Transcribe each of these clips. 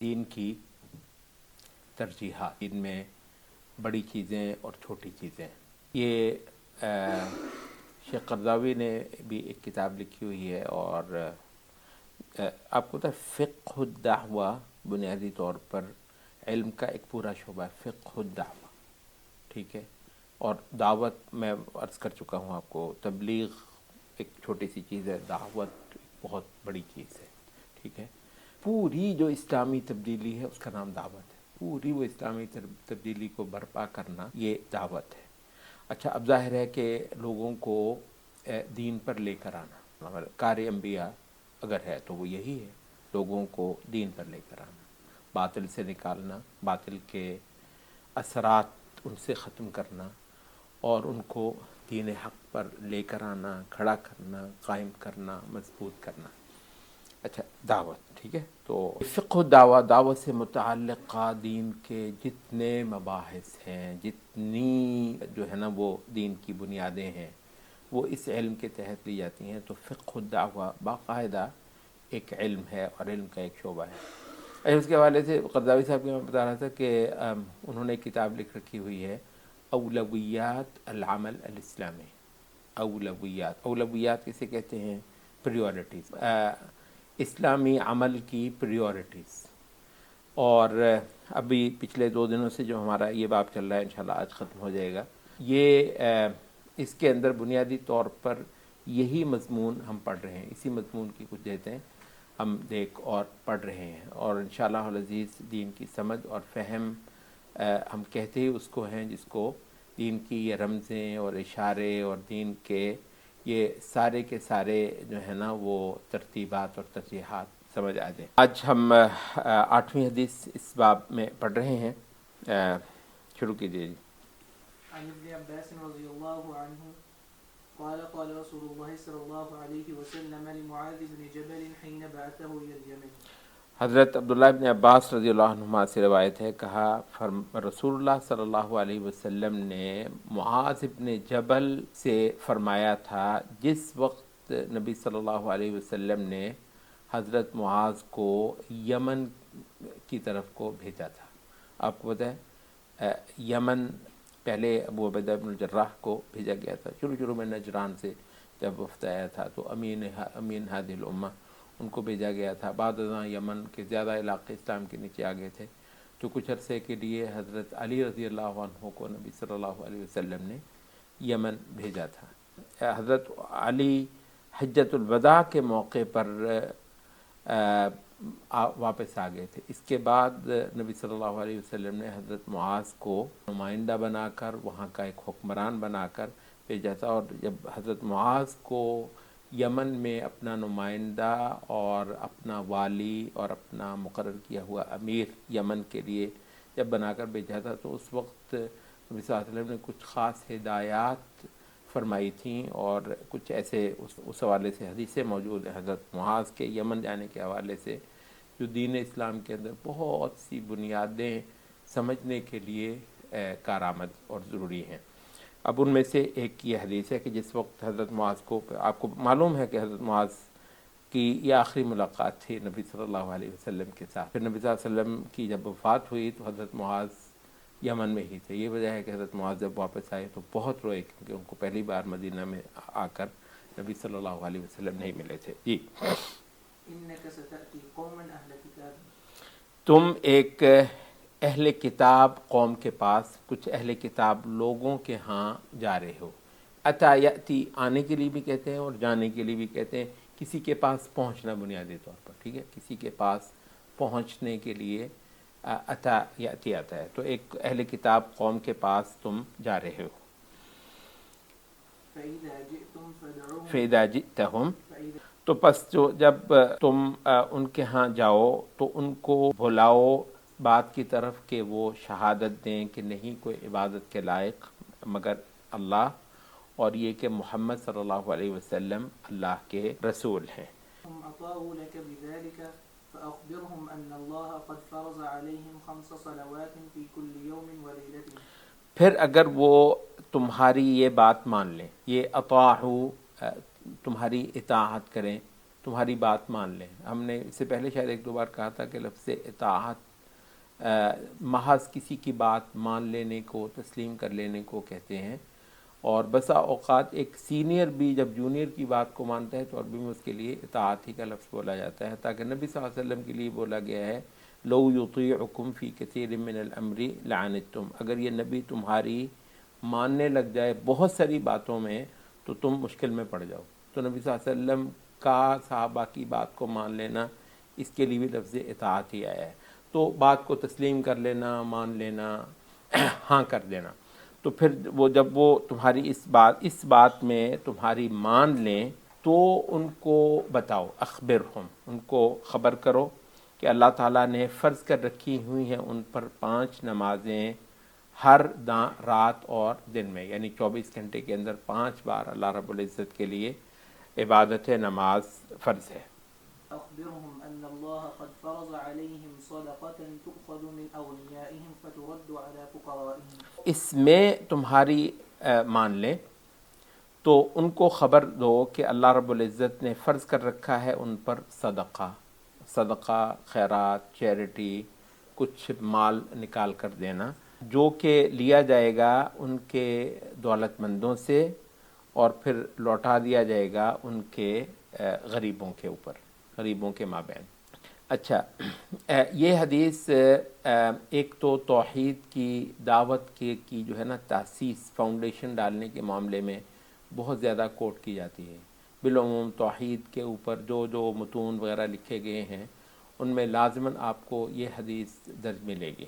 دین کی ترجیحات، دین میں بڑی چیزیں اور چھوٹی چیزیں. یہ شیخ قرضاوی نے بھی ایک کتاب لکھی ہوئی ہے، اور آپ کو پتہ ہے فقہ الدعوہ بنیادی طور پر علم کا ایک پورا شعبہ ہے. فقہ الدعوہ، ٹھیک ہے. اور دعوت میں عرض کر چکا ہوں آپ کو، تبلیغ ایک چھوٹی سی چیز ہے، دعوت بہت بڑی چیز ہے، ٹھیک ہے. پوری جو اسلامی تبدیلی ہے اس کا نام دعوت ہے. پوری وہ اسلامی تبدیلی کو برپا کرنا یہ دعوت ہے. اچھا، اب ظاہر ہے کہ لوگوں کو دین پر لے کر آنا، کار انبیاء اگر ہے تو وہ یہی ہے، لوگوں کو دین پر لے کر آنا، باطل سے نکالنا، باطل کے اثرات ان سے ختم کرنا، اور ان کو دین حق پر لے کر آنا، کھڑا کرنا، قائم کرنا، مضبوط کرنا. اچھا، دعوت، ٹھیک ہے. تو فقہ دعوت سے متعلقہ دین کے جتنے مباحث ہیں، جتنی جو ہے نا وہ دین کی بنیادیں ہیں، وہ اس علم کے تحت لی جاتی ہیں. تو فقہ الدعوہ باقاعدہ ایک علم ہے اور علم کا ایک شعبہ ہے. اس کے حوالے سے قرضاوی صاحب کو میں بتا رہا تھا کہ انہوں نے کتاب لکھ رکھی ہوئی ہے، اولویات العمل الاسلامی. اولویات کسے کہتے ہیں؟ پریورٹیز، اسلامی عمل کی پریورٹیز. اور ابھی پچھلے 2 دنوں سے جو ہمارا یہ باب چل رہا ہے، انشاءاللہ آج ختم ہو جائے گا. یہ اس کے اندر بنیادی طور پر یہی مضمون ہم پڑھ رہے ہیں، اسی مضمون کی کچھ دیتے ہیں ہم دیکھ اور پڑھ رہے ہیں. اور انشاءاللہ العزیز دین کی سمجھ اور فہم ہم کہتے ہی اس کو ہیں جس کو دین کی یہ رمزیں اور اشارے اور دین کے یہ سارے کے سارے جو ہے نا وہ ترتیبات اور ترجیحات سمجھ آ جائیں. آج ہم 8ویں حدیث اس باب میں پڑھ رہے ہیں. شروع کیجیے جی. عن ابن عباس رضی اللہ عنہ قال قال رسول اللہ صلی اللہ علیہ وسلم لمعاذ بن جبل حين بعثه الى اليمن. حضرت عبداللہ ابن عباس رضی اللہ عنہما سے روایت ہے، کہا رسول اللہ صلی اللہ علیہ وسلم نے معاذ ابن جبل سے فرمایا تھا جس وقت نبی صلی اللہ علیہ وسلم نے حضرت معاذ کو یمن کی طرف کو بھیجا تھا. آپ کو پتہ ہے یمن پہلے ابو عبیدہ بن الجراح کو بھیجا گیا تھا. شروع میں نجران سے جب وفد آیا تھا تو امین ہادی الامہ ان کو بھیجا گیا تھا. بعد ازاں یمن کے زیادہ علاقے اسلام کے نیچے آ گئے تھے، تو کچھ عرصے کے لیے حضرت علی رضی اللہ عنہ کو نبی صلی اللہ علیہ وسلم نے یمن بھیجا تھا. حضرت علی حجۃ الوداع کے موقع پر واپس آ گئے تھے. اس کے بعد نبی صلی اللہ علیہ وسلم نے حضرت معاذ کو نمائندہ بنا کر، وہاں کا ایک حکمران بنا کر بھیجا تھا. اور جب حضرت معاذ کو یمن میں اپنا نمائندہ اور اپنا والی اور اپنا مقرر کیا ہوا امیر یمن کے لیے جب بنا کر بھیجا تھا، تو اس وقت نبی صلی اللہ علیہ وسلم نے کچھ خاص ہدایات فرمائی تھیں، اور کچھ ایسے اس حوالے سے حدیثیں موجود ہیں حضرت معاذ کے یمن جانے کے حوالے سے، جو دین اسلام کے اندر بہت سی بنیادیں سمجھنے کے لیے کارآمد اور ضروری ہیں. اب ان میں سے ایک یہ حدیث ہے کہ جس وقت حضرت معاذ کو، آپ کو معلوم ہے کہ حضرت معاذ کی یہ آخری ملاقات تھی نبی صلی اللہ علیہ وسلم کے ساتھ. پھر نبی صلی اللہ علیہ وسلم کی جب وفات ہوئی تو حضرت معاذ یمن میں ہی تھے. یہ وجہ ہے کہ حضرت معاذ جب واپس آئے تو بہت روئے، کیونکہ ان کو پہلی بار مدینہ میں آ کر نبی صلی اللہ علیہ وسلم نہیں ملے تھے. جی. انک ستأتی قوما اہل کتاب، تم ایک اہل کتاب قوم کے پاس، کچھ اہل کتاب لوگوں کے ہاں جا رہے ہو. اتا یاتی آنے کے لیے بھی کہتے ہیں اور جانے کے لیے بھی کہتے ہیں. کسی کے پاس پہنچنا بنیادی طور پر، ٹھیک ہے، کسی کے پاس پہنچنے کے لیے اتا یاتی آتا ہے. تو ایک اہل کتاب قوم کے پاس تم جا رہے ہو. فإذا جئتم فدعوهم، فإذا جئتهم، فإذا تو پس جب تم ان کے ہاں جاؤ تو ان کو بلاؤ بات کی طرف کہ وہ شہادت دیں کہ نہیں کوئی عبادت کے لائق مگر اللہ، اور یہ کہ محمد صلی اللہ علیہ وسلم اللہ کے رسول ہیں. هم أطاعوا لك بذلك فأخبرهم أن الله قد فرض عليهم 5 صلوات في كل يوم وليلة. پھر اگر وہ تمہاری یہ بات مان لیں، یہ اطاعوا تمہاری اطاعت کریں، تمہاری بات مان لیں. ہم نے اس سے پہلے شاید ایک دو بار کہا تھا کہ لفظ اطاعت محض کسی کی بات مان لینے کو، تسلیم کر لینے کو کہتے ہیں. اور بسا اوقات ایک سینئر بھی جب جونیئر کی بات کو مانتا ہے تو عربی میں اس کے لیے اطاعت ہی کا لفظ بولا جاتا ہے. تاکہ نبی صلی اللہ علیہ وسلم کے لیے بولا گیا ہے لو یطیعکم فی کثیر من الامر لعنتم، اگر یہ نبی تمہاری ماننے لگ جائے بہت ساری باتوں میں تو تم مشکل میں پڑ جاؤ. تو نبی صلی اللہ علیہ وسلم کا صحابہ کی بات کو مان لینا، اس کے لیے بھی لفظ اطاعت ہی آیا ہے. تو بات کو تسلیم کر لینا، مان لینا، ہاں کر دینا. تو پھر وہ جب وہ تمہاری اس بات میں تمہاری مان لیں تو ان کو بتاؤ، اخبرہم، ان کو خبر کرو کہ اللہ تعالیٰ نے فرض کر رکھی ہوئی ہیں ان پر 5 نمازیں ہر رات اور دن میں، یعنی 24 گھنٹے کے اندر 5 بار اللہ رب العزت کے لیے عبادت نماز فرض ہے. أخبرهم أن الله قد فرض عليهم صدقة تؤخذ من أغنيائهم فترد على فقرائهم. اس میں تمہاری مان لیں تو ان کو خبر دو کہ اللہ رب العزت نے فرض کر رکھا ہے ان پر صدقہ، خیرات، چیریٹی، کچھ مال نکال کر دینا، جو کہ لیا جائے گا ان کے دولت مندوں سے اور پھر لوٹا دیا جائے گا ان کے غریبوں کے اوپر، غریبوں کے مابین. اچھا، یہ حدیث ایک تو توحید کی دعوت کی جو ہے نا تاسیس، فاؤنڈیشن ڈالنے کے معاملے میں بہت زیادہ کوٹ کی جاتی ہے. بالعموم توحید کے اوپر جو متون وغیرہ لکھے گئے ہیں ان میں لازماً آپ کو یہ حدیث درج ملے گی.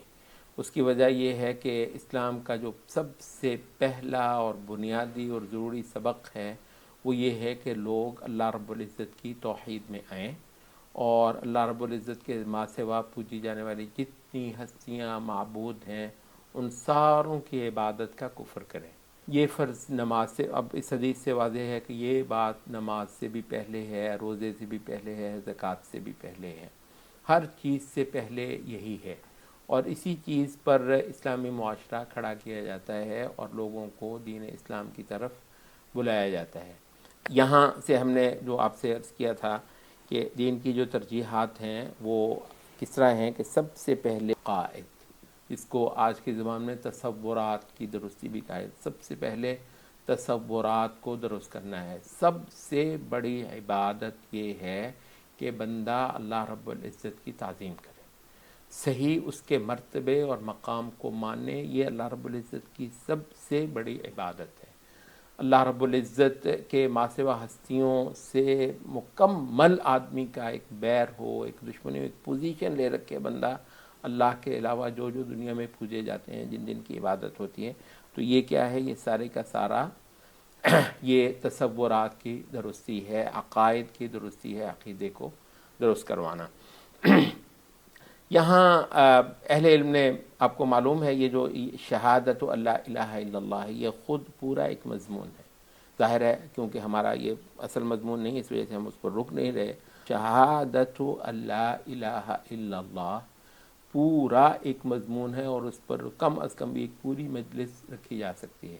اس کی وجہ یہ ہے کہ اسلام کا جو سب سے پہلا اور بنیادی اور ضروری سبق ہے وہ یہ ہے کہ لوگ اللہ رب العزت کی توحید میں آئیں اور اللہ رب العزت کے ماں سوا پوجی جانے والی جتنی ہستیاں معبود ہیں ان ساروں کی عبادت کا کفر کریں. یہ فرض نماز سے، اب اس حدیث سے واضح ہے کہ یہ بات نماز سے بھی پہلے ہے، روزے سے بھی پہلے ہے، زکوٰۃ سے بھی پہلے ہے، ہر چیز سے پہلے یہی ہے. اور اسی چیز پر اسلامی معاشرہ کھڑا کیا جاتا ہے اور لوگوں کو دین اسلام کی طرف بلایا جاتا ہے. یہاں سے ہم نے جو آپ سے عرض کیا تھا کہ دین کی جو ترجیحات ہیں وہ کس طرح ہیں کہ سب سے پہلے قائد، اس کو آج کے زمان میں تصورات کی درستی بھی کہا ہے، سب سے پہلے تصورات کو درست کرنا ہے. سب سے بڑی عبادت یہ ہے کہ بندہ اللہ رب العزت کی تعظیم کرے، صحیح اس کے مرتبے اور مقام کو مانے. یہ اللہ رب العزت کی سب سے بڑی عبادت ہے. اللہ رب العزت کے ماسوا ہستیوں سے مکمل آدمی کا ایک بیر ہو، ایک دشمنی، ایک پوزیشن لے رکھے بندہ اللہ کے علاوہ جو دنیا میں پوجے جاتے ہیں، جن کی عبادت ہوتی ہے. تو یہ کیا ہے؟ یہ سارے کا سارا یہ تصورات کی درستی ہے، عقائد کی درستی ہے، عقیدے کو درست کروانا. یہاں اہل علم نے، آپ کو معلوم ہے، یہ جو شہادت اللہ الہ الا اللہ ہے یہ خود پورا ایک مضمون ہے. ظاہر ہے کیونکہ ہمارا یہ اصل مضمون نہیں، اس وجہ سے ہم اس پر رک نہیں رہے. شہادت اللہ الہ الا اللہ پورا ایک مضمون ہے اور اس پر کم از کم بھی ایک پوری مجلس رکھی جا سکتی ہے.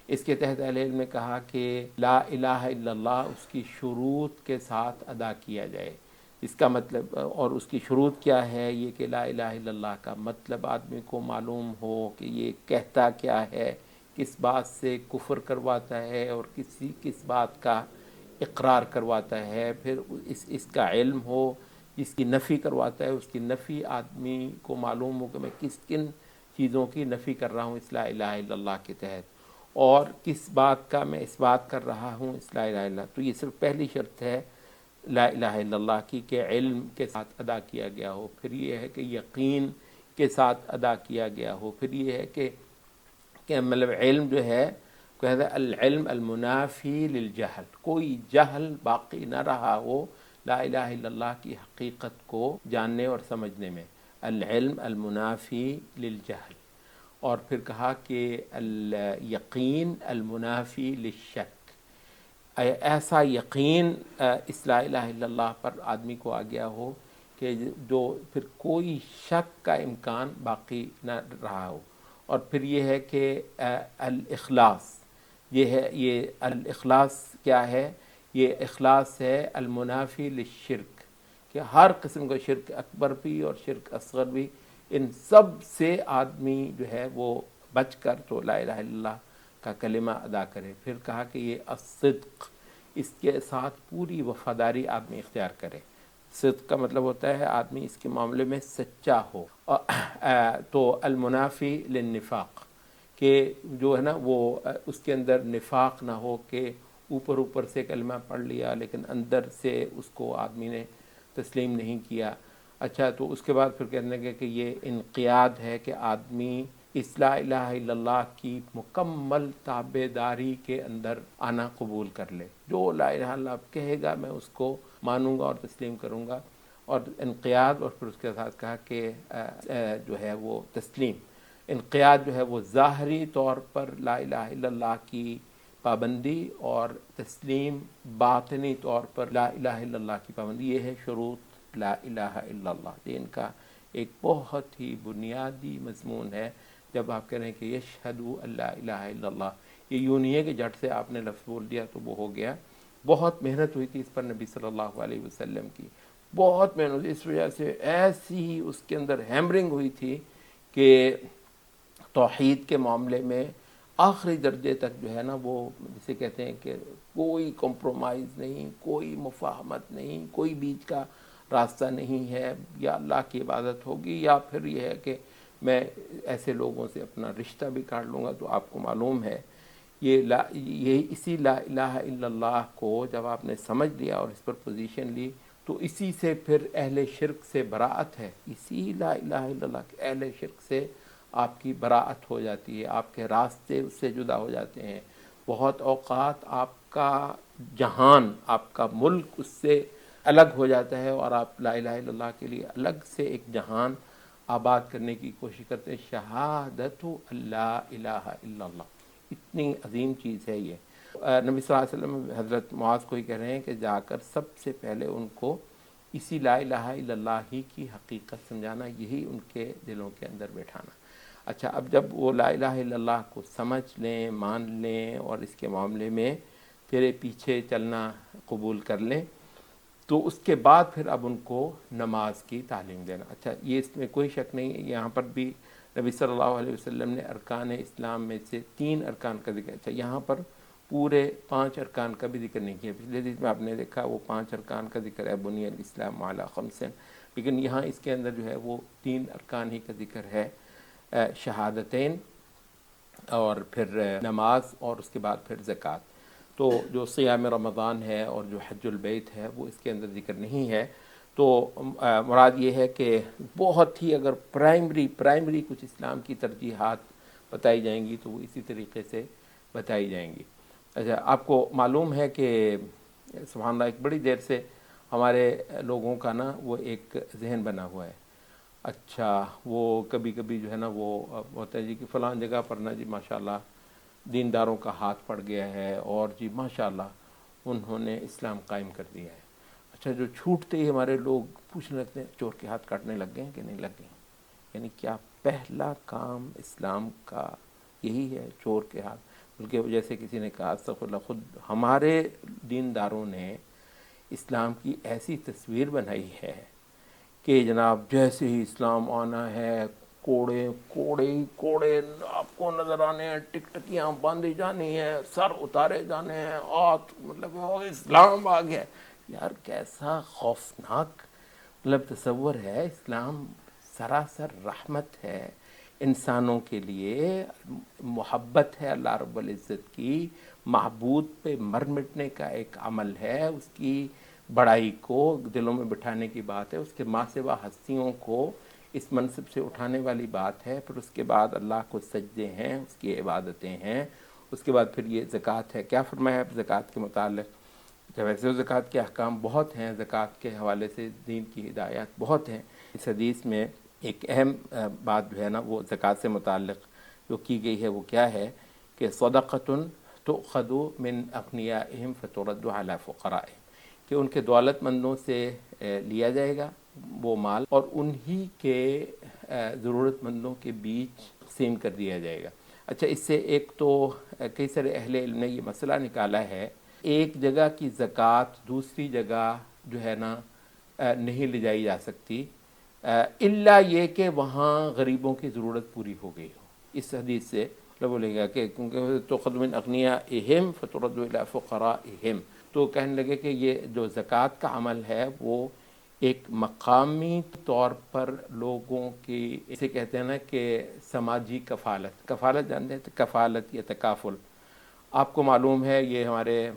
اس کے تحت اہل علم نے کہا کہ لا الہ الا اللہ اس کی شروط کے ساتھ ادا کیا جائے. اس کا مطلب، اور اس کی شروط کیا ہے؟ یہ کہ لا الہ الا اللہ کا مطلب آدمی کو معلوم ہو کہ یہ کہتا کیا ہے، کس بات سے کفر کرواتا ہے اور کس بات کا اقرار کرواتا ہے. پھر اس کا علم ہو، جس کی نفی کرواتا ہے اس کی نفی آدمی کو معلوم ہو کہ میں کن چیزوں کی نفی کر رہا ہوں اس لا الہ الا اللہ کے تحت، اور کس بات کا میں اس بات کر رہا ہوں اس لا الہ الا اللہ. تو یہ صرف پہلی شرط ہے لا الہ الا اللہ کی کہ علم کے ساتھ ادا کیا گیا ہو. پھر یہ ہے کہ یقین کے ساتھ ادا کیا گیا ہو. پھر یہ ہے کہ مطلب علم جو ہے کہتے ہیں العلم المنافی للجہل، کوئی جہل باقی نہ رہا ہو لا الہ الا اللہ کی حقیقت کو جاننے اور سمجھنے میں. العلم المنافی للجہل. اور پھر کہا کہ الیقین المنافی للشک، ایسا یقین اس لا الہ الا اللہ پر آدمی کو آ گیا ہو کہ جو پھر کوئی شک کا امکان باقی نہ رہا ہو. اور پھر یہ ہے کہ الاخلاص، یہ ہے، یہ الاخلاص کیا ہے؟ یہ اخلاص ہے المنافی للشرک، کہ ہر قسم کا شرک اکبر بھی اور شرک اصغر بھی، ان سب سے آدمی جو ہے وہ بچ کر تو لا الہ الا اللہ کا کلمہ ادا کرے۔ پھر کہا کہ یہ الصدق، اس کے ساتھ پوری وفاداری آدمی اختیار کرے۔ صدق کا مطلب ہوتا ہے آدمی اس کے معاملے میں سچا ہو۔ تو المنافی للنفاق، کہ جو ہے نا وہ اس کے اندر نفاق نہ ہو، کہ اوپر اوپر سے کلمہ پڑھ لیا لیکن اندر سے اس کو آدمی نے تسلیم نہیں کیا۔ اچھا، تو اس کے بعد پھر کہنے لگے کہ یہ انقیاد ہے، کہ آدمی اس لا الہ الا اللہ کی مکمل تابع داری کے اندر آنا قبول کر لے، جو لا الہ الا اللہ کہے گا میں اس کو مانوں گا اور تسلیم کروں گا۔ اور انقیاد، اور پھر اس کے ساتھ کہا کہ جو ہے وہ تسلیم، انقیاد جو ہے وہ ظاہری طور پر لا الہ الا اللہ کی پابندی، اور تسلیم باطنی طور پر لا الہ الا اللہ کی پابندی۔ یہ ہے شروط لا الہ الا اللہ، یہ ان کا ایک بہت ہی بنیادی مضمون ہے۔ جب آپ کہہ رہے ہیں کہ یشہدو لا الہ الا اللہ، یہ یوں نہیں ہے کہ جھٹ سے آپ نے لفظ بول دیا تو وہ ہو گیا۔ بہت محنت ہوئی تھی اس پر نبی صلی اللہ علیہ وسلم کی، بہت محنت، اس وجہ سے ایسی اس کے اندر ہیمرنگ ہوئی تھی کہ توحید کے معاملے میں آخری درجے تک جو ہے نا وہ جسے کہتے ہیں کہ کوئی کمپرومائز نہیں، کوئی مفاہمت نہیں، کوئی بیچ کا راستہ نہیں ہے، یا اللہ کی عبادت ہوگی یا پھر یہ ہے کہ میں ایسے لوگوں سے اپنا رشتہ بھی کاٹ لوں گا۔ تو آپ کو معلوم ہے یہ اسی لا الہ الا اللہ کو جب آپ نے سمجھ لیا اور اس پر پوزیشن لی، تو اسی سے پھر اہل شرک سے براءت ہے، اسی لا الہ الا اللہ کے اہل شرک سے آپ کی براءت ہو جاتی ہے، آپ کے راستے اس سے جدا ہو جاتے ہیں۔ بہت اوقات آپ کا جہان، آپ کا ملک اس سے الگ ہو جاتا ہے، اور آپ لا الہ الا اللہ کے لیے الگ سے ایک جہان آباد کرنے کی کوشش کرتے ہیں۔ شہادت لا الہ الا اللہ اتنی عظیم چیز ہے یہ۔ نبی صلی اللہ علیہ وسلم حضرت معاذ کو ہی کہہ رہے ہیں کہ جا کر سب سے پہلے ان کو اسی لا الہ الا اللہ ہی کی حقیقت سمجھانا، یہی ان کے دلوں کے اندر بیٹھانا۔ اچھا، اب جب وہ لا الہ الا اللہ کو سمجھ لیں، مان لیں، اور اس کے معاملے میں تیرے پیچھے چلنا قبول کر لیں، تو اس کے بعد پھر اب ان کو نماز کی تعلیم دینا۔ اچھا، یہ اس میں کوئی شک نہیں ہے، یہاں پر بھی نبی صلی اللہ علیہ وسلم نے ارکان اسلام میں سے 3 ارکان کا ذکر، اچھا یہاں پر پورے 5 ارکان کا بھی ذکر نہیں کیا۔ پچھلے حدیث میں آپ نے دیکھا وہ 5 ارکان کا ذکر ہے، بنی الاسلام علی 5، لیکن یہاں اس کے اندر جو ہے وہ 3 ارکان ہی کا ذکر ہے، شہادتین، اور پھر نماز، اور اس کے بعد پھر زکوٰۃ۔ تو جو صیام رمضان ہے اور جو حج البیت ہے وہ اس کے اندر ذکر نہیں ہے۔ تو مراد یہ ہے کہ بہت ہی اگر پرائمری کچھ اسلام کی ترجیحات بتائی جائیں گی تو وہ اسی طریقے سے بتائی جائیں گی۔ اچھا، آپ کو معلوم ہے کہ سبحان اللہ ایک بڑی دیر سے ہمارے لوگوں کا نا وہ ایک ذہن بنا ہوا ہے، اچھا وہ کبھی کبھی جو ہے نا وہ ہوتا ہے جی کہ فلاں جگہ پر نا جی ماشاءاللہ دینداروں کا ہاتھ پڑ گیا ہے، اور جی ماشاءاللہ انہوں نے اسلام قائم کر دیا ہے۔ اچھا، جو چھوٹتے ہی ہمارے لوگ پوچھنے لگتے ہیں چور کے ہاتھ کاٹنے لگ گئے ہیں کہ نہیں لگ گئے ہیں؟ یعنی کیا پہلا کام اسلام کا یہی ہے، چور کے ہاتھ؟ بلکہ جیسے کسی نے کہا استغفر اللہ، خود ہمارے دینداروں نے اسلام کی ایسی تصویر بنائی ہے کہ جناب جیسے ہی اسلام آنا ہے کوڑے آپ کو نظر آنے ہیں، ٹکٹکیاں باندھی جانی ہیں، سر اتارے جانے ہیں، ہاتھ مطلب اسلام آ گیا۔ یار کیسا خوفناک مطلب تصور ہے! اسلام سراسر رحمت ہے انسانوں کے لیے، محبت ہے اللہ رب العزت کی، معبود پہ مر مٹنے کا ایک عمل ہے، اس کی بڑائی کو دلوں میں بٹھانے کی بات ہے، اس کے ماں سوا ہستیوں کو اس منصب سے اٹھانے والی بات ہے، پھر اس کے بعد اللہ کو سجدے ہیں، اس کی عبادتیں ہیں، اس کے بعد پھر یہ زکوٰۃ ہے۔ کیا فرمایا ہے زکوٰۃ کے متعلق؟ جب ویسے زکوٰۃ کے احکام بہت ہیں، زکوٰۃ کے حوالے سے دین کی ہدایات بہت ہیں۔ اس حدیث میں ایک اہم بات جو ہے نا وہ زکوٰۃ سے متعلق جو کی گئی ہے وہ کیا ہے کہ صدقۃ تؤخذ من اغنیائہم فترد علی فقرائہم، کہ ان کے دولت مندوں سے لیا جائے گا وہ مال اور انہی کے ضرورت مندوں کے بیچ تقسیم کر دیا جائے گا۔ اچھا، اس سے ایک تو کئی سارے اہل علم نے یہ مسئلہ نکالا ہے، ایک جگہ کی زکوٰۃ دوسری جگہ جو ہے نا نہیں لے جائی جا سکتی الا یہ کہ وہاں غریبوں کی ضرورت پوری ہو گئی ہو. اس حدیث سے مطلب بولے گا کہ کیونکہ تؤخذ من اغنیائہم فترد الی فقرائہم، تو کہنے لگے کہ یہ جو زکوٰۃ کا عمل ہے وہ ایک مقامی طور پر لوگوں کی، اسے کہتے ہیں نا کہ سماجی کفالت. کفالت جانتے ہیں؟ کفالت یا تکافل. آپ کو معلوم ہے یہ ہمارے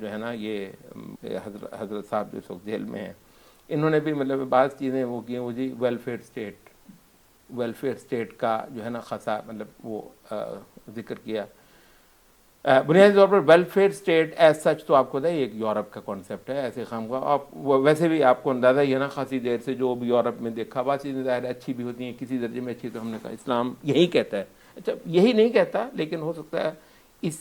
جو ہے نا یہ حضرت صاحب جو اس وقت جیل میں ہیں، انہوں نے بھی مطلب بعض چیزیں وہ کی ہیں، وہ جی ویلفیئر اسٹیٹ کا جو ہے نا خاصا مطلب وہ ذکر کیا. بنیادی طور پر ویلفیئر اسٹیٹ ایز سچ تو آپ کو پتہ ہے ایک یورپ کا کانسیپٹ ہے. ایسے خواہ آپ ویسے بھی آپ کو اندازہ ہی ہے نا خاصی دیر سے جو بھی یورپ میں دیکھا، بعض چیزیں ظاہر ہے اچھی بھی ہوتی ہیں، کسی درجے میں اچھی. تو ہم نے کہا اسلام یہی کہتا ہے. اچھا یہی نہیں کہتا، لیکن ہو سکتا ہے اس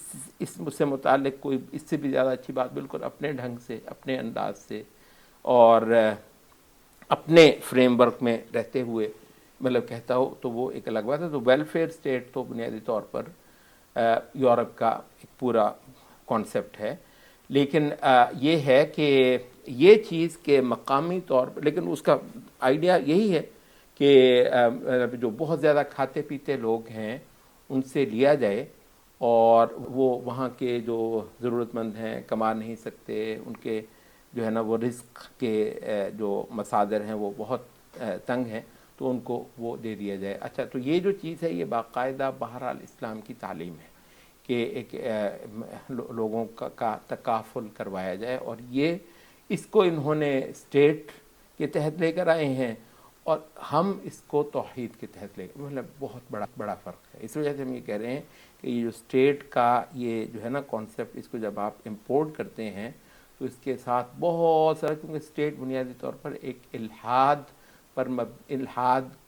سے متعلق کوئی اس سے بھی زیادہ اچھی بات بالکل اپنے ڈھنگ سے، اپنے انداز سے اور اپنے فریم ورک میں رہتے ہوئے مطلب کہتا ہو تو وہ ایک الگ بات ہے. تو ویلفیئر اسٹیٹ تو بنیادی طور پر یورپ کا ایک پورا کانسیپٹ ہے. لیکن یہ ہے کہ یہ چیز کے مقامی طور پر، لیکن اس کا آئیڈیا یہی ہے کہ جو بہت زیادہ کھاتے پیتے لوگ ہیں ان سے لیا جائے، اور وہ وہاں کے جو ضرورت مند ہیں، کما نہیں سکتے، ان کے جو ہے نا وہ رزق کے جو مصادر ہیں وہ بہت تنگ ہیں، تو ان کو وہ دے دیا جائے. اچھا تو یہ جو چیز ہے یہ باقاعدہ بہرحال اسلام کی تعلیم ہے کہ ایک لوگوں کا تکافل کروایا جائے، اور یہ اس کو انہوں نے اسٹیٹ کے تحت لے کر آئے ہیں اور ہم اس کو توحید کے تحت لے کر، مطلب بہت بڑا فرق ہے. اس وجہ سے ہم یہ کہہ رہے ہیں کہ یہ جو اسٹیٹ کا یہ جو ہے نا کانسیپٹ، اس کو جب آپ امپورٹ کرتے ہیں تو اس کے ساتھ بہت سارا، کیونکہ اسٹیٹ بنیادی طور پر ایک الحاد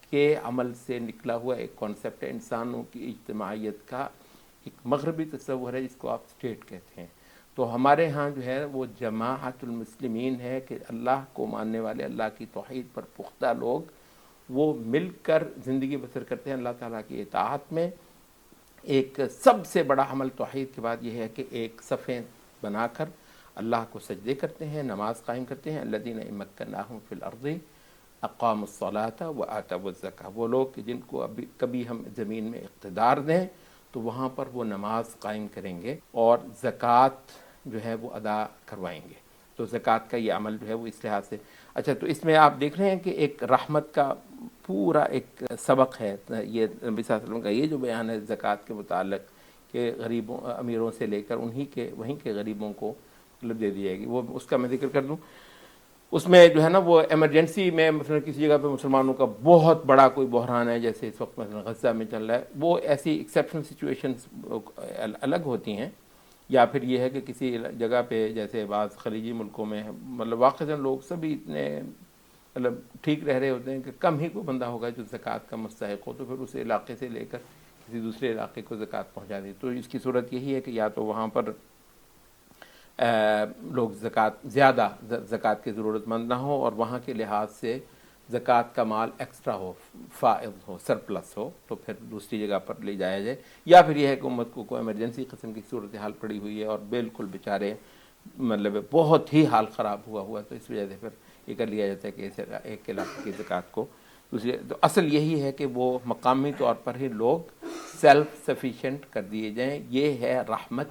کے عمل سے نکلا ہوا ایک کانسیپٹ ہے، انسانوں کی اجتماعیت کا ایک مغربی تصور ہے جس کو آپ اسٹیٹ کہتے ہیں. تو ہمارے ہاں جو ہے وہ جماعت المسلمین ہے کہ اللہ کو ماننے والے، اللہ کی توحید پر پختہ لوگ، وہ مل کر زندگی بسر کرتے ہیں اللہ تعالیٰ کی اطاعت میں. ایک سب سے بڑا عمل توحید کے بعد یہ ہے کہ ایک صفیں بنا کر اللہ کو سجدے کرتے ہیں، نماز قائم کرتے ہیں. الذین ان مکناہم فی الارض اقاموا الصلاۃ وآتوا الزکاۃ، وہ لوگ جن کو کبھی ہم زمین میں اقتدار دیں تو وہاں پر وہ نماز قائم کریں گے اور زکوٰۃ جو ہے وہ ادا کروائیں گے. تو زکوٰۃ کا یہ عمل جو ہے وہ اس لحاظ سے اچھا. تو اس میں آپ دیکھ رہے ہیں کہ ایک رحمت کا پورا ایک سبق ہے یہ نبی صلی اللہ علیہ وسلم کا. یہ جو بیان ہے زکوٰۃ کے متعلق کہ غریبوں امیروں سے لے کر وہیں کے غریبوں کو مطلب دے دی جائے گی، وہ اس کا میں ذکر کر دوں. اس میں جو ہے نا وہ ایمرجنسی میں مثلا کسی جگہ پہ مسلمانوں کا بہت بڑا کوئی بحران ہے، جیسے اس وقت مثلا غزہ میں چل رہا ہے، وہ ایسی ایکسیپشنل سچویشنز الگ ہوتی ہیں. یا پھر یہ ہے کہ کسی جگہ پہ جیسے بعض خلیجی ملکوں میں مطلب واقعاً لوگ سبھی اتنے مطلب ٹھیک رہ رہے ہوتے ہیں کہ کم ہی کوئی بندہ ہوگا جو زکوٰۃ کا مستحق ہو، تو پھر اس علاقے سے لے کر کسی دوسرے علاقے کو زکوٰۃ پہنچا دی. تو اس کی صورت یہی ہے کہ یا تو وہاں پر لوگ زیادہ زکوٰۃ کی ضرورت مند نہ ہو اور وہاں کے لحاظ سے زکوٰۃ کا مال ایکسٹرا ہو، فائض ہو، سرپلس ہو، تو پھر دوسری جگہ پر لے جایا جائے. یا پھر یہ ہے کہ امت کو کوئی ایمرجنسی قسم کی صورتحال پڑی ہوئی ہے اور بالکل بیچارے مطلب بہت ہی حال خراب ہوا، تو اس وجہ سے پھر یہ کر لیا جاتا ہے کہ ایک علاقے کی زکوٰۃ کو دوسری. تو اصل یہی ہے کہ وہ مقامی طور پر ہی لوگ سیلف سفیشینٹ کر دیے جائیں. یہ ہے رحمت،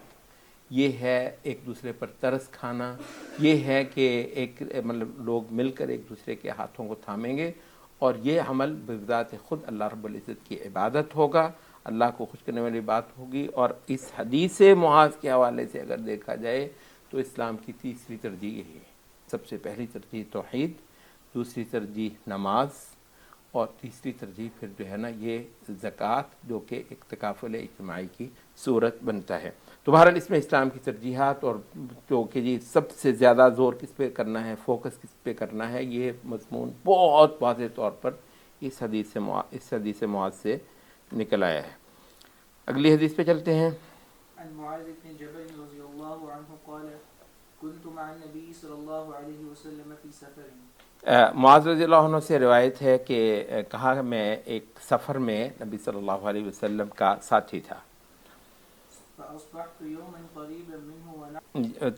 یہ ہے ایک دوسرے پر ترس کھانا، یہ ہے کہ ایک مطلب لوگ مل کر ایک دوسرے کے ہاتھوں کو تھامیں گے، اور یہ عمل بذات خود اللہ رب العزت کی عبادت ہوگا، اللہ کو خوش کرنے والی بات ہوگی. اور اس حدیث معاذ کے حوالے سے اگر دیکھا جائے تو اسلام کی تیسری ترجیح یہی ہے. سب سے پہلی ترجیح توحید، دوسری ترجیح نماز، اور تیسری ترجیح پھر جو ہے نا یہ زکوٰۃ، جو کہ ایک تکافل اجتماعی کی صورت بنتا ہے. تو بہرحال اس میں اسلام کی ترجیحات، اور جو کہ جی سب سے زیادہ زور کس پہ کرنا ہے، فوکس کس پہ کرنا ہے، یہ مضمون بہت واضح طور پر اس حدیث معاذ سے نکل آیا ہے. اگلی حدیث پہ چلتے ہیں. عن معاذ بن جبل رضی اللہ عنہ قال كنت مع النبي صلی اللہ علیہ وسلم في سفر. معاذ رضی اللہ عنہ سے روایت ہے کہ کہا کہ میں ایک سفر میں نبی صلی اللہ علیہ وسلم کا ساتھی تھا. فأصبحت يوما قريبا منه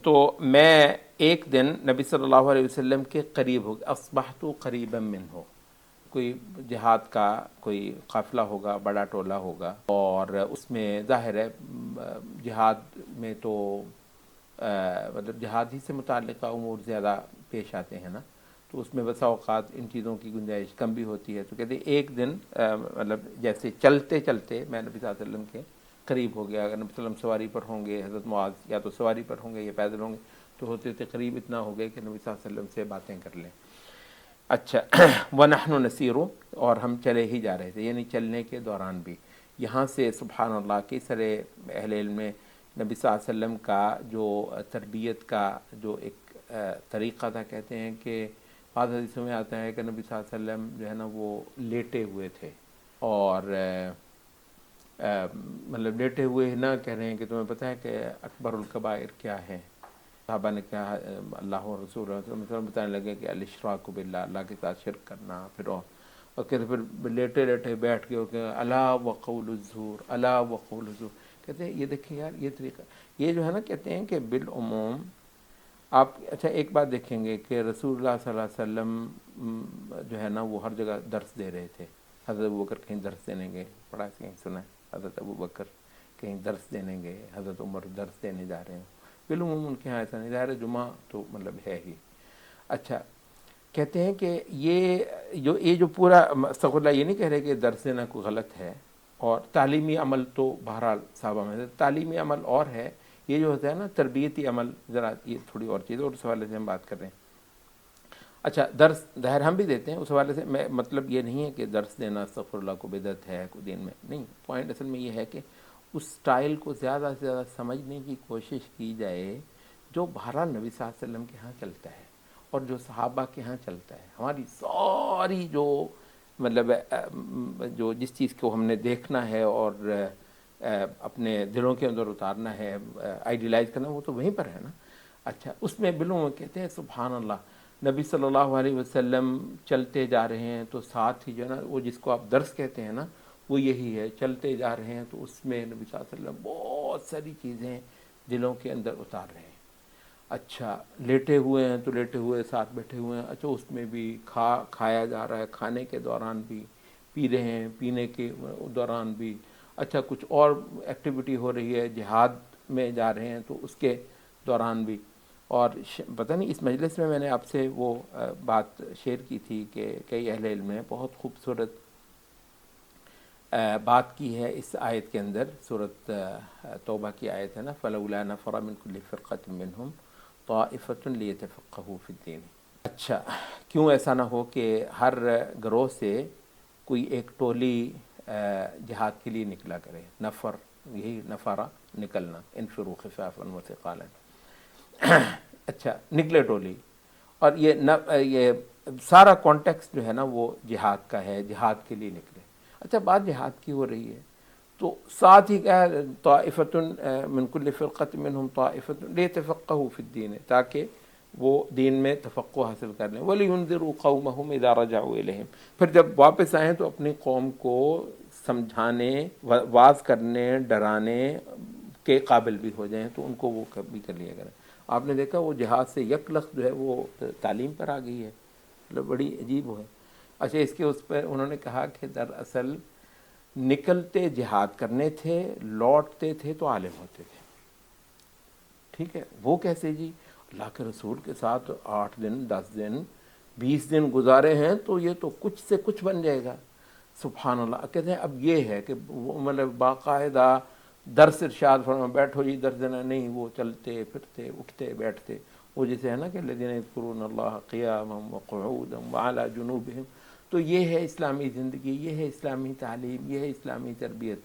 تو میں ایک دن نبی صلی اللہ علیہ وسلم کے قریب ہو گیا، اصبحت قریبا منہ، کوئی جہاد کا کوئی قافلہ ہوگا، بڑا ٹولہ ہوگا، اور اس میں ظاہر ہے جہاد میں تو مطلب جہاد ہی سے متعلقہ امور زیادہ پیش آتے ہیں نا، تو اس میں بسا اوقات ان چیزوں کی گنجائش کم بھی ہوتی ہے۔ تو کہتے ہیں ایک دن مطلب جیسے چلتے چلتے میں نبی صلی اللہ علیہ وسلم کے قریب ہو گیا، اگر نبی صلی اللہ علیہ وسلم سواری پر ہوں گے، حضرت معاذ یا تو سواری پر ہوں گے یا پیدل ہوں گے، تو ہوتے ہوتے قریب اتنا ہو گئے کہ نبی صلی اللہ علیہ وسلم سے باتیں کر لیں۔ اچھا وَنَحْنُ نَسِيرُ، اور ہم چلے ہی جا رہے تھے، یعنی چلنے کے دوران بھی یہاں سے سبحان اللہ کی سرے اہل علم میں نبی صلی اللہ علیہ وسلم کا جو تربیت کا جو ایک طریقہ تھا، کہتے ہیں کہ بعض حدیثوں میں آتا ہے کہ نبی صلی اللہ علیہ وسلم جو ہے نا وہ لیٹے ہوئے تھے، اور مطلب لیٹے ہوئے نہ کہہ رہے ہیں کہ تمہیں پتہ ہے کہ اکبر الکبائر کیا ہے، صحابہ نے کہا اللہ و رسول صلی اللہ علیہ وسلم بتانے لگے کہ الاشراک باللہ، اللہ کے ساتھ شرک کرنا، پھر اور کہتے پھر لیٹے لیٹے بیٹھ کے کہ الا وقول الزور، الا وقول الزور، کہتے ہیں یہ دیکھیں یار یہ طریقہ، یہ جو ہے نا کہتے ہیں کہ بالعموم آپ اچھا ایک بات دیکھیں گے کہ رسول اللہ صلی اللہ علیہ وسلم جو ہے نا وہ ہر جگہ درس دے رہے تھے۔ حضرت ابوبکر کہیں درس دینے گئے، پڑھا کہیں سنا ہے، حضرت ابوبکر کہیں درس دینے گئے، حضرت عمر درس دینے جا رہے ہیں، بالعموم ان کے یہاں ایسا نہیں، ظاہر جمعہ تو مطلب ہے ہی۔ اچھا کہتے ہیں کہ یہ جو پورا استغفر اللہ، یہ نہیں کہہ رہے کہ درس دینا کوئی غلط ہے، اور تعلیمی عمل تو بہرحال صحابہ میں تعلیمی عمل اور ہے، یہ جو ہوتا ہے نا تربیتی عمل ذرا یہ تھوڑی اور چیز، اور اس حوالے سے ہم بات کر رہے ہیں۔ اچھا درس ظاہر ہم بھی دیتے ہیں، اس حوالے سے میں مطلب یہ نہیں ہے کہ درس دینا استغفر اللہ کو بدعت ہے کوئی دین میں، نہیں، پوائنٹ اصل میں یہ ہے کہ اس سٹائل کو زیادہ سے زیادہ سمجھنے کی کوشش کی جائے جو بہرحال نبی صلی اللہ علیہ وسلم کے ہاں چلتا ہے اور جو صحابہ کے ہاں چلتا ہے۔ ہماری ساری جو مطلب جو جس چیز کو ہم نے دیکھنا ہے اور اپنے دلوں کے اندر اتارنا ہے، آئیڈیلائز کرنا، وہ تو وہیں پر ہے نا۔ اچھا اس میں بلوں کہتے ہیں سبحان اللہ، نبی صلی اللہ علیہ وسلم چلتے جا رہے ہیں تو ساتھ ہی جو ہے نا وہ جس کو آپ درس کہتے ہیں نا وہ یہی ہے، چلتے جا رہے ہیں تو اس میں نبی صلی اللہ علیہ وسلم بہت ساری چیزیں دلوں کے اندر اتار رہے ہیں۔ اچھا لیٹے ہوئے ہیں تو لیٹے ہوئے ساتھ بیٹھے ہوئے ہیں، اچھا اس میں بھی کھایا جا رہا ہے، کھانے کے دوران بھی پی رہے ہیں، پینے کے دوران بھی، اچھا کچھ اور ایکٹیویٹی ہو رہی ہے، جہاد میں جا رہے ہیں تو اس کے دوران بھی۔ اور پتہ نہیں اس مجلس میں نے آپ سے وہ بات شیئر کی تھی کہ کئی اہل علم نے بہت خوبصورت بات کی ہے اس آیت کے اندر، سورۃ توبہ کی آیت ہے نا، فَلَوْلَا نَفَرَ مِن كُلِّ فِرْقَةٍ مِّنْهُمْ طَائِفَةٌ لِيَتَفَقَّهُوا فِي الدِّينِ۔ اچھا کیوں ایسا نہ ہو کہ ہر گروہ سے کوئی ایک ٹولی جہاد کے لیے نکلا کرے، نفر، یہی نفرہ نکلنا، انفروا خفافا وثقالا، اچھا نکلے ٹولی، اور یہ سارا کانٹیکسٹ جو ہے نا وہ جہاد کا ہے، جہاد کے لیے نکلے۔ اچھا بات جہاد کی ہو رہی ہے تو ساتھ ہی کیا ہے، طائفۃ من کل فرقۃ منہم طائفۃ لیتفقہوا فی الدین، تاکہ وہ دین میں تفقہ حاصل کر لیں، وَلِيُنذِرُوا قَوْمَهُمْ إِذَا رَجَعُوا إِلَيْهِمْ، پھر جب واپس آئیں تو اپنی قوم کو سمجھانے، واعظ کرنے، ڈرانے کے قابل بھی ہو جائیں، تو ان کو وہ بھی کر لیا کریں۔ آپ نے دیکھا وہ جہاد سے یک لخت جو ہے وہ تعلیم پر آ گئی ہے، مطلب بڑی عجیب ہے۔ اچھا اس کے اس پر انہوں نے کہا کہ دراصل نکلتے جہاد کرنے تھے، لوٹتے تھے تو عالم ہوتے تھے۔ ٹھیک ہے، وہ کیسے جی؟ اللہ کے رسول کے ساتھ 8 دن 10 دن 20 دن گزارے ہیں تو یہ تو کچھ سے کچھ بن جائے گا۔ سبحان اللہ، کہتے ہیں اب یہ ہے کہ مطلب باقاعدہ درس ارشاد فرما، بیٹھو جی درس دینا نہیں، وہ چلتے پھرتے اٹھتے بیٹھتے، وہ جیسے ہے نا کہ الذین یذکرون اللہ قیاما وقعودا وعلی جنوبہم۔ تو یہ ہے اسلامی زندگی، یہ ہے اسلامی تعلیم، یہ ہے اسلامی تربیت۔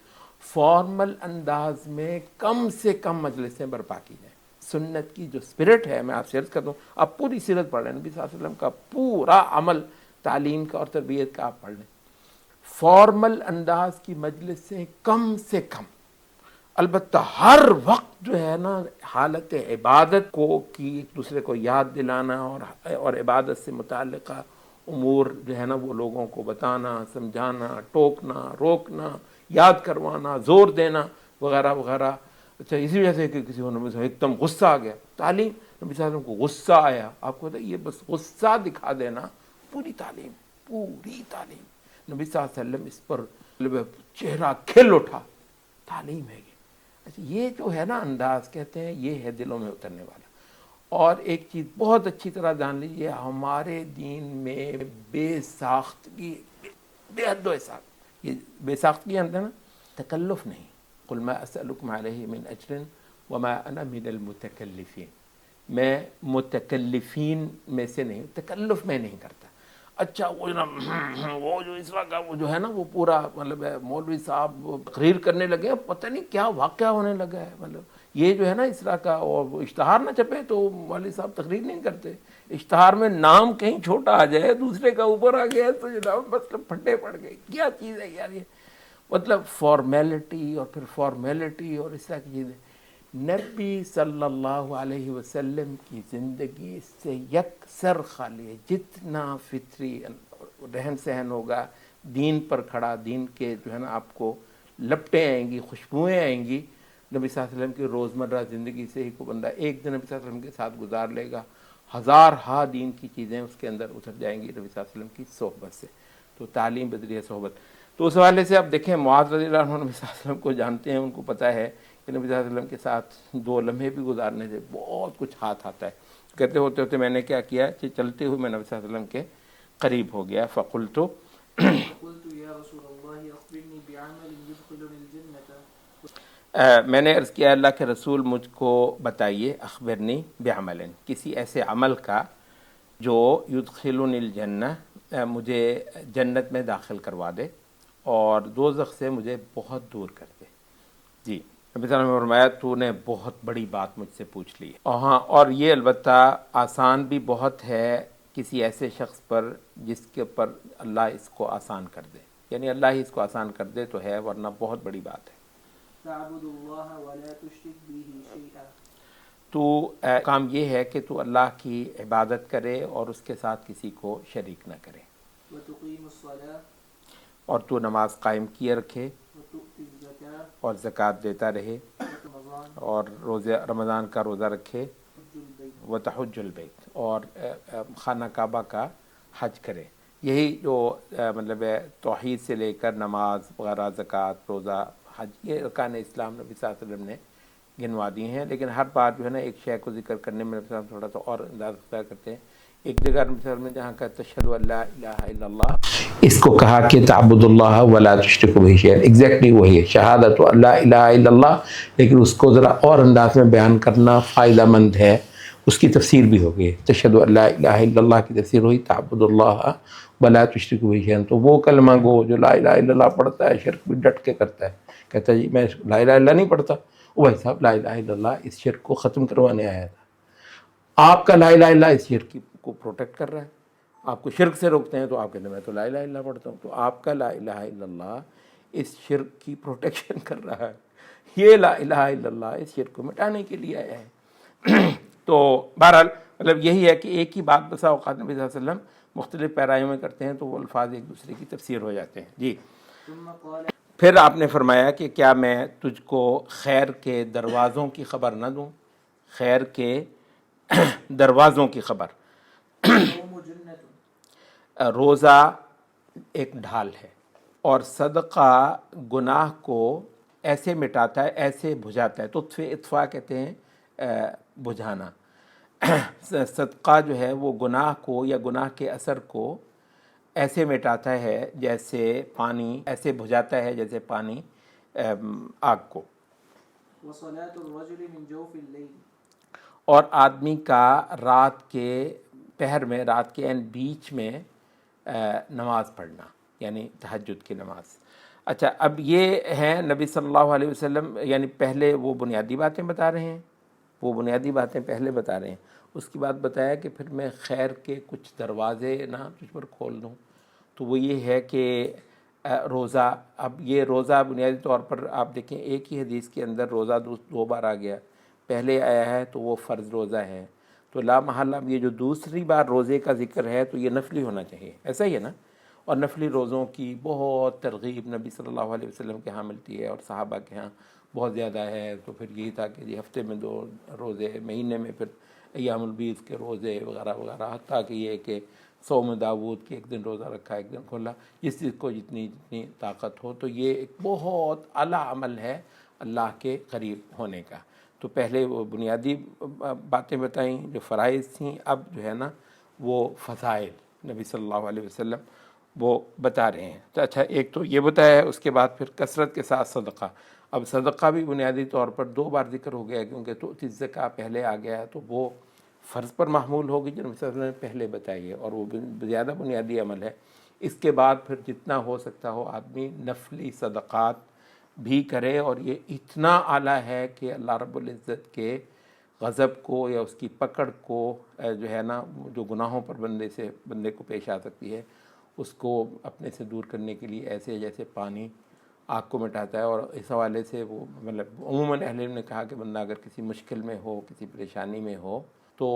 فارمل انداز میں کم سے کم مجلسیں برپا کی جائیں۔ سنت کی جو اسپرٹ ہے، میں آپ سے عرض کرتا ہوں، آپ پوری سیرت پڑھ لیں، نبی صلی اللہ علیہ وسلم کا پورا عمل تعلیم کا اور تربیت کا آپ پڑھ لیں، فارمل انداز کی مجلس سے کم، البتہ ہر وقت جو ہے نا حالت عبادت کو کی ایک دوسرے کو یاد دلانا اور عبادت سے متعلقہ امور جو ہے نا وہ لوگوں کو بتانا، سمجھانا، ٹوکنا، روکنا، یاد کروانا، زور دینا وغیرہ وغیرہ، اچھا اسی وجہ سے کہ کسی کو نبی صلی اللہ علیہ وسلم ایک دم غصہ آ گیا، تعلیم نبی صلی اللہ علیہ وسلم کو غصہ آیا، آپ کو پتہ ہے یہ بس غصہ دکھا دینا پوری تعلیم، پوری تعلیم نبی صلی اللہ علیہ وسلم اس پر چہرہ کھل اٹھا، تعلیم ہے یہ۔ اچھا یہ جو ہے نا انداز کہتے ہیں یہ ہے دلوں میں اترنے والا۔ اور ایک چیز بہت اچھی طرح جان لیجیے، ہمارے دین میں بے ساختگی بے حد و حساب، یہ بے ساختگی اندر نا تکلف نہیں، قل ما اسألکم علیہ من اجر وما انا من المتکلفین، میں متکلفین میں سے نہیں، تکلف میں نہیں کرتا۔ اچھا وہ وہ جو اس وقت وہ جو ہے نا وہ پورا مطلب ہے مولوی صاحب تقریر کرنے لگے، پتہ نہیں کیا واقعہ ہونے لگا ہے، مطلب یہ جو ہے نا اس طرح کا، اور وہ اشتہار نہ چھپے تو مولوی صاحب تقریر نہیں کرتے، اشتہار میں نام کہیں چھوٹا آ جائے دوسرے کا اوپر آ گیا تو جناب مطلب پھٹے پڑ گئے، کیا چیز ہے یار یہ، مطلب فارمیلٹی اور پھر فارمیلٹی اور اس طرح کی چیزیں۔ نبی صلی اللہ علیہ وسلم کی زندگی سے یکسر خالی ہے، جتنا فطری رہن سہن ہوگا دین پر کھڑا، دین کے جو ہے نا آپ کو لپٹیں آئیں گی، خوشبوئیں آئیں گی، نبی صلی اللہ علیہ وسلم کی روزمرہ زندگی سے ہی کو بندہ ایک دن نبی صلی اللہ علیہ وسلم کے ساتھ گزار لے گا، ہزار ہا دین کی چیزیں اس کے اندر اتر جائیں گی نبی صلی اللہ علیہ وسلم کی صحبت سے۔ تو تعلیم بدریہ صحبت، تو اس حوالے سے آپ دیکھیں معاذ رضی اللہ عنہ نبی صلی اللہ علیہ وسلم کو جانتے ہیں، ان کو پتہ ہے کہ نبی صلی اللہ علیہ وسلم کے ساتھ 2 لمحے بھی گزارنے سے بہت کچھ ہاتھ آتا ہے۔ کہتے ہوتے ہوتے میں نے کیا کیا کہ چلتے ہوئے میں نبی صلی اللہ علیہ وسلم کے قریب ہو گیا، فقلت فقلت یا رسول اللہ اخبرنی بعمل يدخلني الجنة، میں نے عرض کیا اللہ کے رسول مجھ کو بتائیے، اخبرنی بعمل، کسی ایسے عمل کا جو یدخلنی الجنہ، مجھے جنت میں داخل کروا دے اور دوزخ سے مجھے بہت دور کر دے۔ جی نبی صلی اللہ علیہ وسلم نے فرمایا تو نے بہت بڑی بات مجھ سے پوچھ لی ہے، اور ہاں اور یہ البتہ آسان بھی بہت ہے کسی ایسے شخص پر جس کے پر اللہ اس کو آسان کر دے، یعنی اللہ ہی اس کو آسان کر دے تو ہے، ورنہ بہت بڑی بات ہے۔ تعبد اللہ ولا تشرک به شیئا، تو کام یہ ہے کہ تو اللہ کی عبادت کرے اور اس کے ساتھ کسی کو شریک نہ کرے، وتقیم الصلاة اور تو نماز قائم کیے رکھے وتؤتی الزکاة اور زکوٰۃ دیتا رہے رمضان اور روزہ رمضان کا روزہ رکھے، حج البیت، وتحج البیت اور خانہ کعبہ کا حج کرے۔ یہی جو مطلب ہے توحید سے لے کر نماز وغیرہ، زکوٰۃ، روزہ، حج، یہ ارکان اسلام نبی صلی اللہ علیہ وسلم نے گنوا دی ہیں، لیکن ہر بار جو ہے نا ایک شے کو ذکر کرنے میں نبی صلی اللہ علیہ وسلم تھوڑا سا اور انداز اختیار کرتے ہیں۔ ایک جگہ نبی صلی اللہ علیہ وسلم نے جہاں کہا تشہد ان لا الہ الا اللہ، اس کو کہا کہ تعبد اللہ ولا تشرک بہ شیئا، ایگزیکٹلی وہی ہے شہادت ان لا الہ الا اللہ، لیکن اس کو ذرا اور انداز میں بیان کرنا فائدہ مند ہے، اس کی تفسیر بھی ہو گئی، تشہد ان لا الہ الا اللہ کی تفسیر ہوئی تعبد اللہ ولا تشرک بہ شیئا، تو وہ کلمہ گو جو لا الہ الا اللہ پڑھتا ہے شرک بھی ڈٹ کے کرتا ہے، کہتا ہے جی میں لا الہ الا اللہ نہیں پڑھتا، وہ بھائی صاحب لا الہ الا اللہ اس شرک کو ختم کروانے آیا تھا، آپ کا لا الہ الا اللہ اس شرک کو پروٹیکٹ کر رہا ہے، آپ کو شرک سے روکتے ہیں تو آپ کہتے ہیں میں تو لا الہ الا اللہ پڑھتا ہوں، تو آپ کا لا الہ الا اللہ اس شرک کی پروٹیکشن کر رہا ہے، یہ لا الہ الا اللہ اس شرک کو مٹانے کے لیے آیا ہے۔ تو بہرحال مطلب یہی ہے کہ ایک ہی بات بسا اوقات نبی صلی اللہ علیہ وسلم مختلف پیرایوں میں کرتے ہیں تو وہ الفاظ ایک دوسرے کی تفسیر ہو جاتے ہیں۔ جی ثم قال پھر آپ نے فرمایا کہ کیا میں تجھ کو خیر کے دروازوں کی خبر نہ دوں، خیر کے دروازوں کی خبر۔ الصوم جنة، روزہ ایک ڈھال ہے اور صدقہ گناہ کو ایسے مٹاتا ہے، ایسے بجھاتا ہے، اطفاء کہتے ہیں بجھانا، صدقہ جو ہے وہ گناہ کو یا گناہ کے اثر کو ایسے مٹاتا ہے جیسے پانی، ایسے بجھاتا ہے جیسے پانی آگ کو، وصلاة الرجل من جوف الليل، اور آدمی کا رات کے پہر میں، رات کے بیچ میں نماز پڑھنا، یعنی تہجد کی نماز۔ اچھا اب یہ ہیں نبی صلی اللہ علیہ وسلم، یعنی پہلے وہ بنیادی باتیں بتا رہے ہیں، وہ بنیادی باتیں پہلے بتا رہے ہیں، اس کی بعد بتایا کہ پھر میں خیر کے کچھ دروازے نہ تجھ پر کھول دوں، تو وہ یہ ہے کہ روزہ، اب یہ روزہ بنیادی طور پر آپ دیکھیں ایک ہی حدیث کے اندر روزہ 2 بار آ گیا، پہلے آیا ہے تو وہ فرض روزہ ہے، تو لا محالہ اب یہ جو دوسری بار روزے کا ذکر ہے تو یہ نفلی ہونا چاہیے، ایسا ہی ہے نا، اور نفلی روزوں کی بہت ترغیب نبی صلی اللہ علیہ وسلم کے ہاں ملتی ہے اور صحابہ کے ہاں بہت زیادہ ہے. تو پھر یہی تھا کہ جی ہفتے میں 2 روزے، مہینے میں پھر ایام البیض کے روزے وغیرہ وغیرہ، حتیٰ کہ یہ کہ صوم داود کے ایک دن روزہ رکھا ایک دن کھولا، جس چیز کو جتنی طاقت ہو. تو یہ ایک بہت اعلیٰ عمل ہے اللہ کے قریب ہونے کا. تو پہلے وہ بنیادی باتیں بتائیں جو فرائض تھیں، اب جو ہے نا وہ فضائل نبی صلی اللہ علیہ وسلم وہ بتا رہے ہیں. تو اچھا، ایک تو یہ بتایا ہے، اس کے بعد پھر کثرت کے ساتھ صدقہ. اب صدقہ بھی بنیادی طور پر 2 بار ذکر ہو گیا ہے، کیونکہ تو الزکاة پہلے آ گیا ہے، تو وہ فرض پر محمول ہوگی جو نبی صلی اللہ علیہ وسلم نے پہلے بتائی ہے، اور وہ زیادہ بنیادی عمل ہے. اس کے بعد پھر جتنا ہو سکتا ہو آدمی نفلی صدقات بھی کرے، اور یہ اتنا اعلیٰ ہے کہ اللہ رب العزت کے غضب کو یا اس کی پکڑ کو جو ہے نا، جو گناہوں پر بندے کو پیش آ سکتی ہے، اس کو اپنے سے دور کرنے کے لیے ایسے جیسے پانی آگ کو مٹاتا ہے. اور اس حوالے سے وہ مطلب عموماً اہل علم نے کہا کہ بندہ اگر کسی مشکل میں ہو، کسی پریشانی میں ہو، تو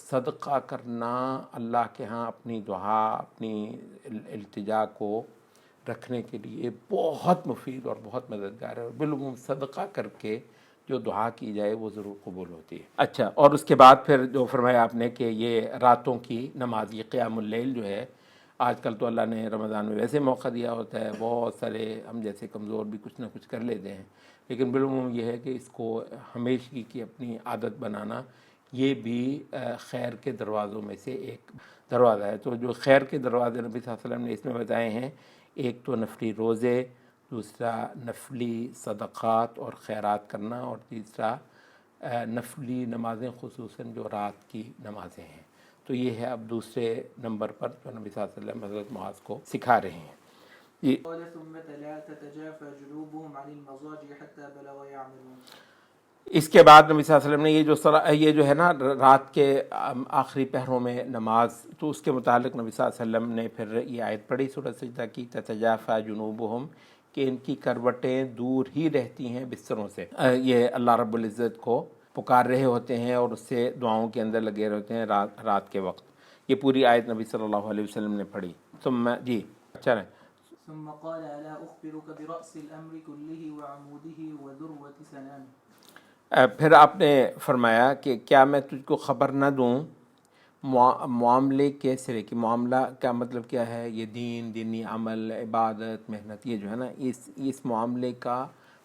صدقہ کرنا اللہ کے ہاں اپنی دعا، اپنی التجا کو رکھنے کے لیے بہت مفید اور بہت مددگار ہے. اور بالعموم صدقہ کر کے جو دعا کی جائے وہ ضرور قبول ہوتی ہے. اچھا، اور اس کے بعد پھر جو فرمایا آپ نے کہ یہ راتوں کی نماز، یہ قیام اللیل جو ہے، آج کل تو اللہ نے رمضان میں ویسے موقع دیا ہوتا ہے، بہت سارے ہم جیسے کمزور بھی کچھ نہ کچھ کر لیتے ہیں، لیکن بالعموم یہ ہے کہ اس کو ہمیشگی کی اپنی عادت بنانا، یہ بھی خیر کے دروازوں میں سے ایک دروازہ ہے. تو جو خیر کے دروازے نبی صلی اللہ علیہ وسلم نے اس میں بتائے ہیں، ایک تو نفلی روزے، دوسرا نفلی صدقات اور خیرات کرنا، اور تیسرا نفلی نمازیں، خصوصاً جو رات کی نمازیں ہیں. تو یہ ہے اب دوسرے نمبر پر جو نبی صلی اللہ علیہ وسلم حضرت معاذ کو سکھا رہے ہیں. یہ قال ثم تلا تتجافى جنوبهم عن المضاجع حتى بلغ يعملون. اس کے بعد نبی صلی اللہ علیہ وسلم نے یہ جو ہے نا رات کے آخری پہروں میں نماز، تو اس کے متعلق نبی صلی اللہ علیہ وسلم نے پھر یہ آیت پڑھی سورۃ سجدہ کی، تتجافى جنوبهم، کہ ان کی کروٹیں دور ہی رہتی ہیں بستروں سے. یہ اللہ رب العزت کو پکار رہے ہوتے ہیں اور اس سے دعاؤں کے اندر لگے ہوتے ہیں رات کے وقت. یہ پوری آیت نبی صلی اللہ علیہ وسلم نے پڑھی. جی اچھا رہے. ثم قال الا اخبرك برأس الامر كله وعموده وذروة سنامه. پھر آپ نے فرمایا کہ کیا میں تجھ کو خبر نہ دوں معاملے کے سرے کی. معاملہ کا مطلب کیا ہے؟ یہ دینی عمل، عبادت، محنت، یہ جو ہے نا اس معاملے کا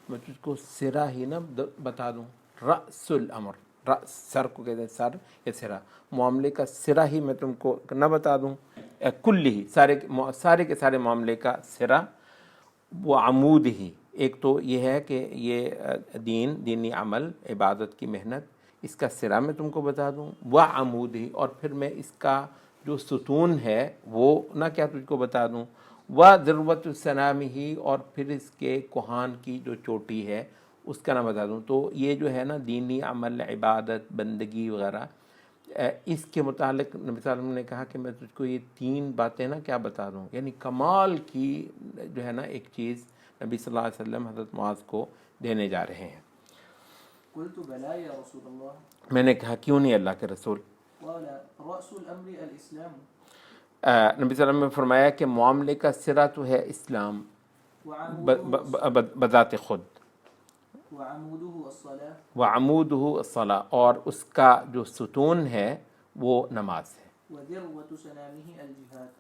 میں تجھ کو سرا ہی نہ بتا دوں. رأس الامر، رأس سر کو کہتے ہیں، سر یا سرا، معاملے کا سرا ہی میں تم کو نہ بتا دوں. کل ہی، سارے کے سارے معاملے کا سرا. وہ عمود ہی، ایک تو یہ ہے کہ یہ دینی عمل، عبادت کی محنت، اس کا سرا میں تم کو بتا دوں. وہ عمود ہی، اور پھر میں اس کا جو ستون ہے وہ نہ کیا تجھ کو بتا دوں. وہ ذروۃ السنام ہی، اور پھر اس کے کوہان کی جو چوٹی ہے اس کا نہ بتا دوں. تو یہ جو ہے نا دینی عمل، عبادت، بندگی وغیرہ، اس کے متعلق نبی صلی اللہ علیہ وسلم نے کہا کہ میں تجھ کو یہ 3 باتیں نا کیا بتا دوں. یعنی کمال کی جو ہے نا ایک چیز نبی صلی اللہ علیہ وسلم حضرت معاذ کو دینے جا رہے ہیں. قلت بلى يا رسول الله. میں نے کہا کیوں نہیں اللہ کے رسول. قال رأس الامر الاسلام. نبی صلی اللہ علیہ وسلم نے فرمایا کہ معاملے کا سرا تو ہے اسلام بذات خود. وعموده الصلاة. وعموده الصلاة، اور اس کا جو ستون ہے وہ نماز ہے. وذروة سنامه الجهاد.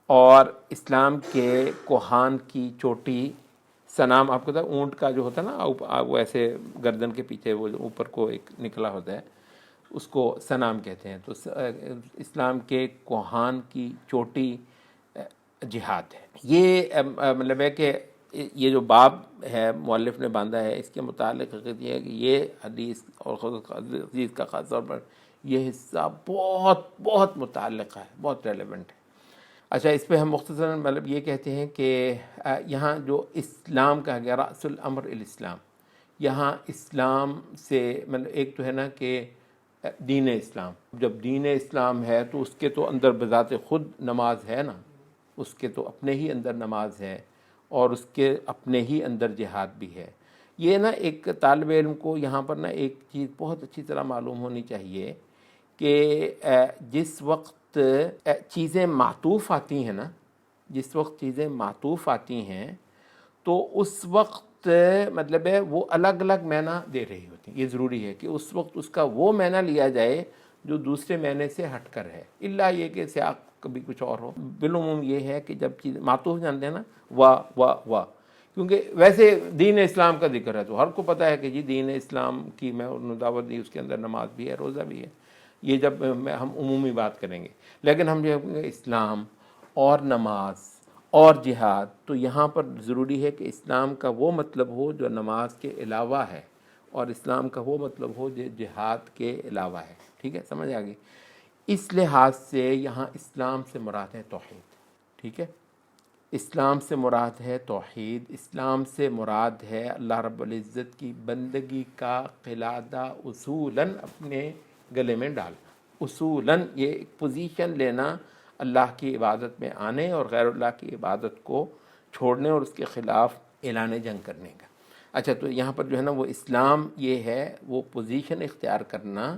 اور اسلام کے کوہان کی چوٹی، سنام آپ کو پتا اونٹ کا جو ہوتا ہے نا، وہ ایسے گردن کے پیچھے وہ اوپر کو ایک نکلا ہوتا ہے، اس کو سنام کہتے ہیں. تو اسلام کے کوہان کی چوٹی جہاد ہے. یہ مطلب ہے کہ یہ جو باب ہے مؤلف نے باندھا ہے، اس کے متعلق حقیقت یہ ہے کہ یہ حدیث اور حدیث کا خاص طور پر یہ حصہ بہت بہت متعلق ہے، بہت ریلیونٹ ہے. اچھا، اس پہ ہم مختصراً مطلب یہ کہتے ہیں کہ یہاں جو اسلام کہا گیا، رأس الامر الاسلام، یہاں اسلام سے مطلب ایک تو ہے نا کہ دین اسلام. جب دین اسلام ہے تو اس کے تو اندر بذات خود نماز ہے نا، اس کے تو اپنے ہی اندر نماز ہے، اور اس کے اپنے ہی اندر جہاد بھی ہے. یہ نا ایک طالب علم کو یہاں پر نا ایک چیز بہت اچھی طرح معلوم ہونی چاہیے کہ جس وقت چیزیں معطوف آتی ہیں نا، جس وقت چیزیں معطوف آتی ہیں تو اس وقت مطلب ہے وہ الگ الگ معنی دے رہی ہوتی ہیں. یہ ضروری ہے کہ اس وقت اس کا وہ معنی لیا جائے جو دوسرے معنی سے ہٹ کر ہے، الا یہ کہ سیاق کبھی کچھ اور ہو. بالعموم یہ ہے کہ جب چیز معطوف جانتے ہیں نا، وا کیونکہ ویسے دین اسلام کا ذکر ہے تو ہر کو پتہ ہے کہ جی دین اسلام کی میں دعوت دی، اس کے اندر نماز بھی ہے، روزہ بھی ہے. یہ جب ہم عمومی بات کریں گے. لیکن ہم جب اسلام اور نماز اور جہاد، تو یہاں پر ضروری ہے کہ اسلام کا وہ مطلب ہو جو نماز کے علاوہ ہے، اور اسلام کا وہ مطلب ہو جو جہاد کے علاوہ ہے. ٹھیک ہے، سمجھ آ گئی. اس لحاظ سے یہاں اسلام سے مراد ہے توحید. ٹھیک ہے، اسلام سے مراد ہے توحید، اسلام سے مراد ہے اللہ رب العزت کی بندگی کا قلادہ اصولاً اپنے گلے میں ڈالنا. اصولاً یہ ایک پوزیشن لینا اللہ کی عبادت میں آنے اور غیر اللہ کی عبادت کو چھوڑنے اور اس کے خلاف اعلان جنگ کرنے کا. اچھا، تو یہاں پر جو ہے نا وہ اسلام یہ ہے وہ پوزیشن اختیار کرنا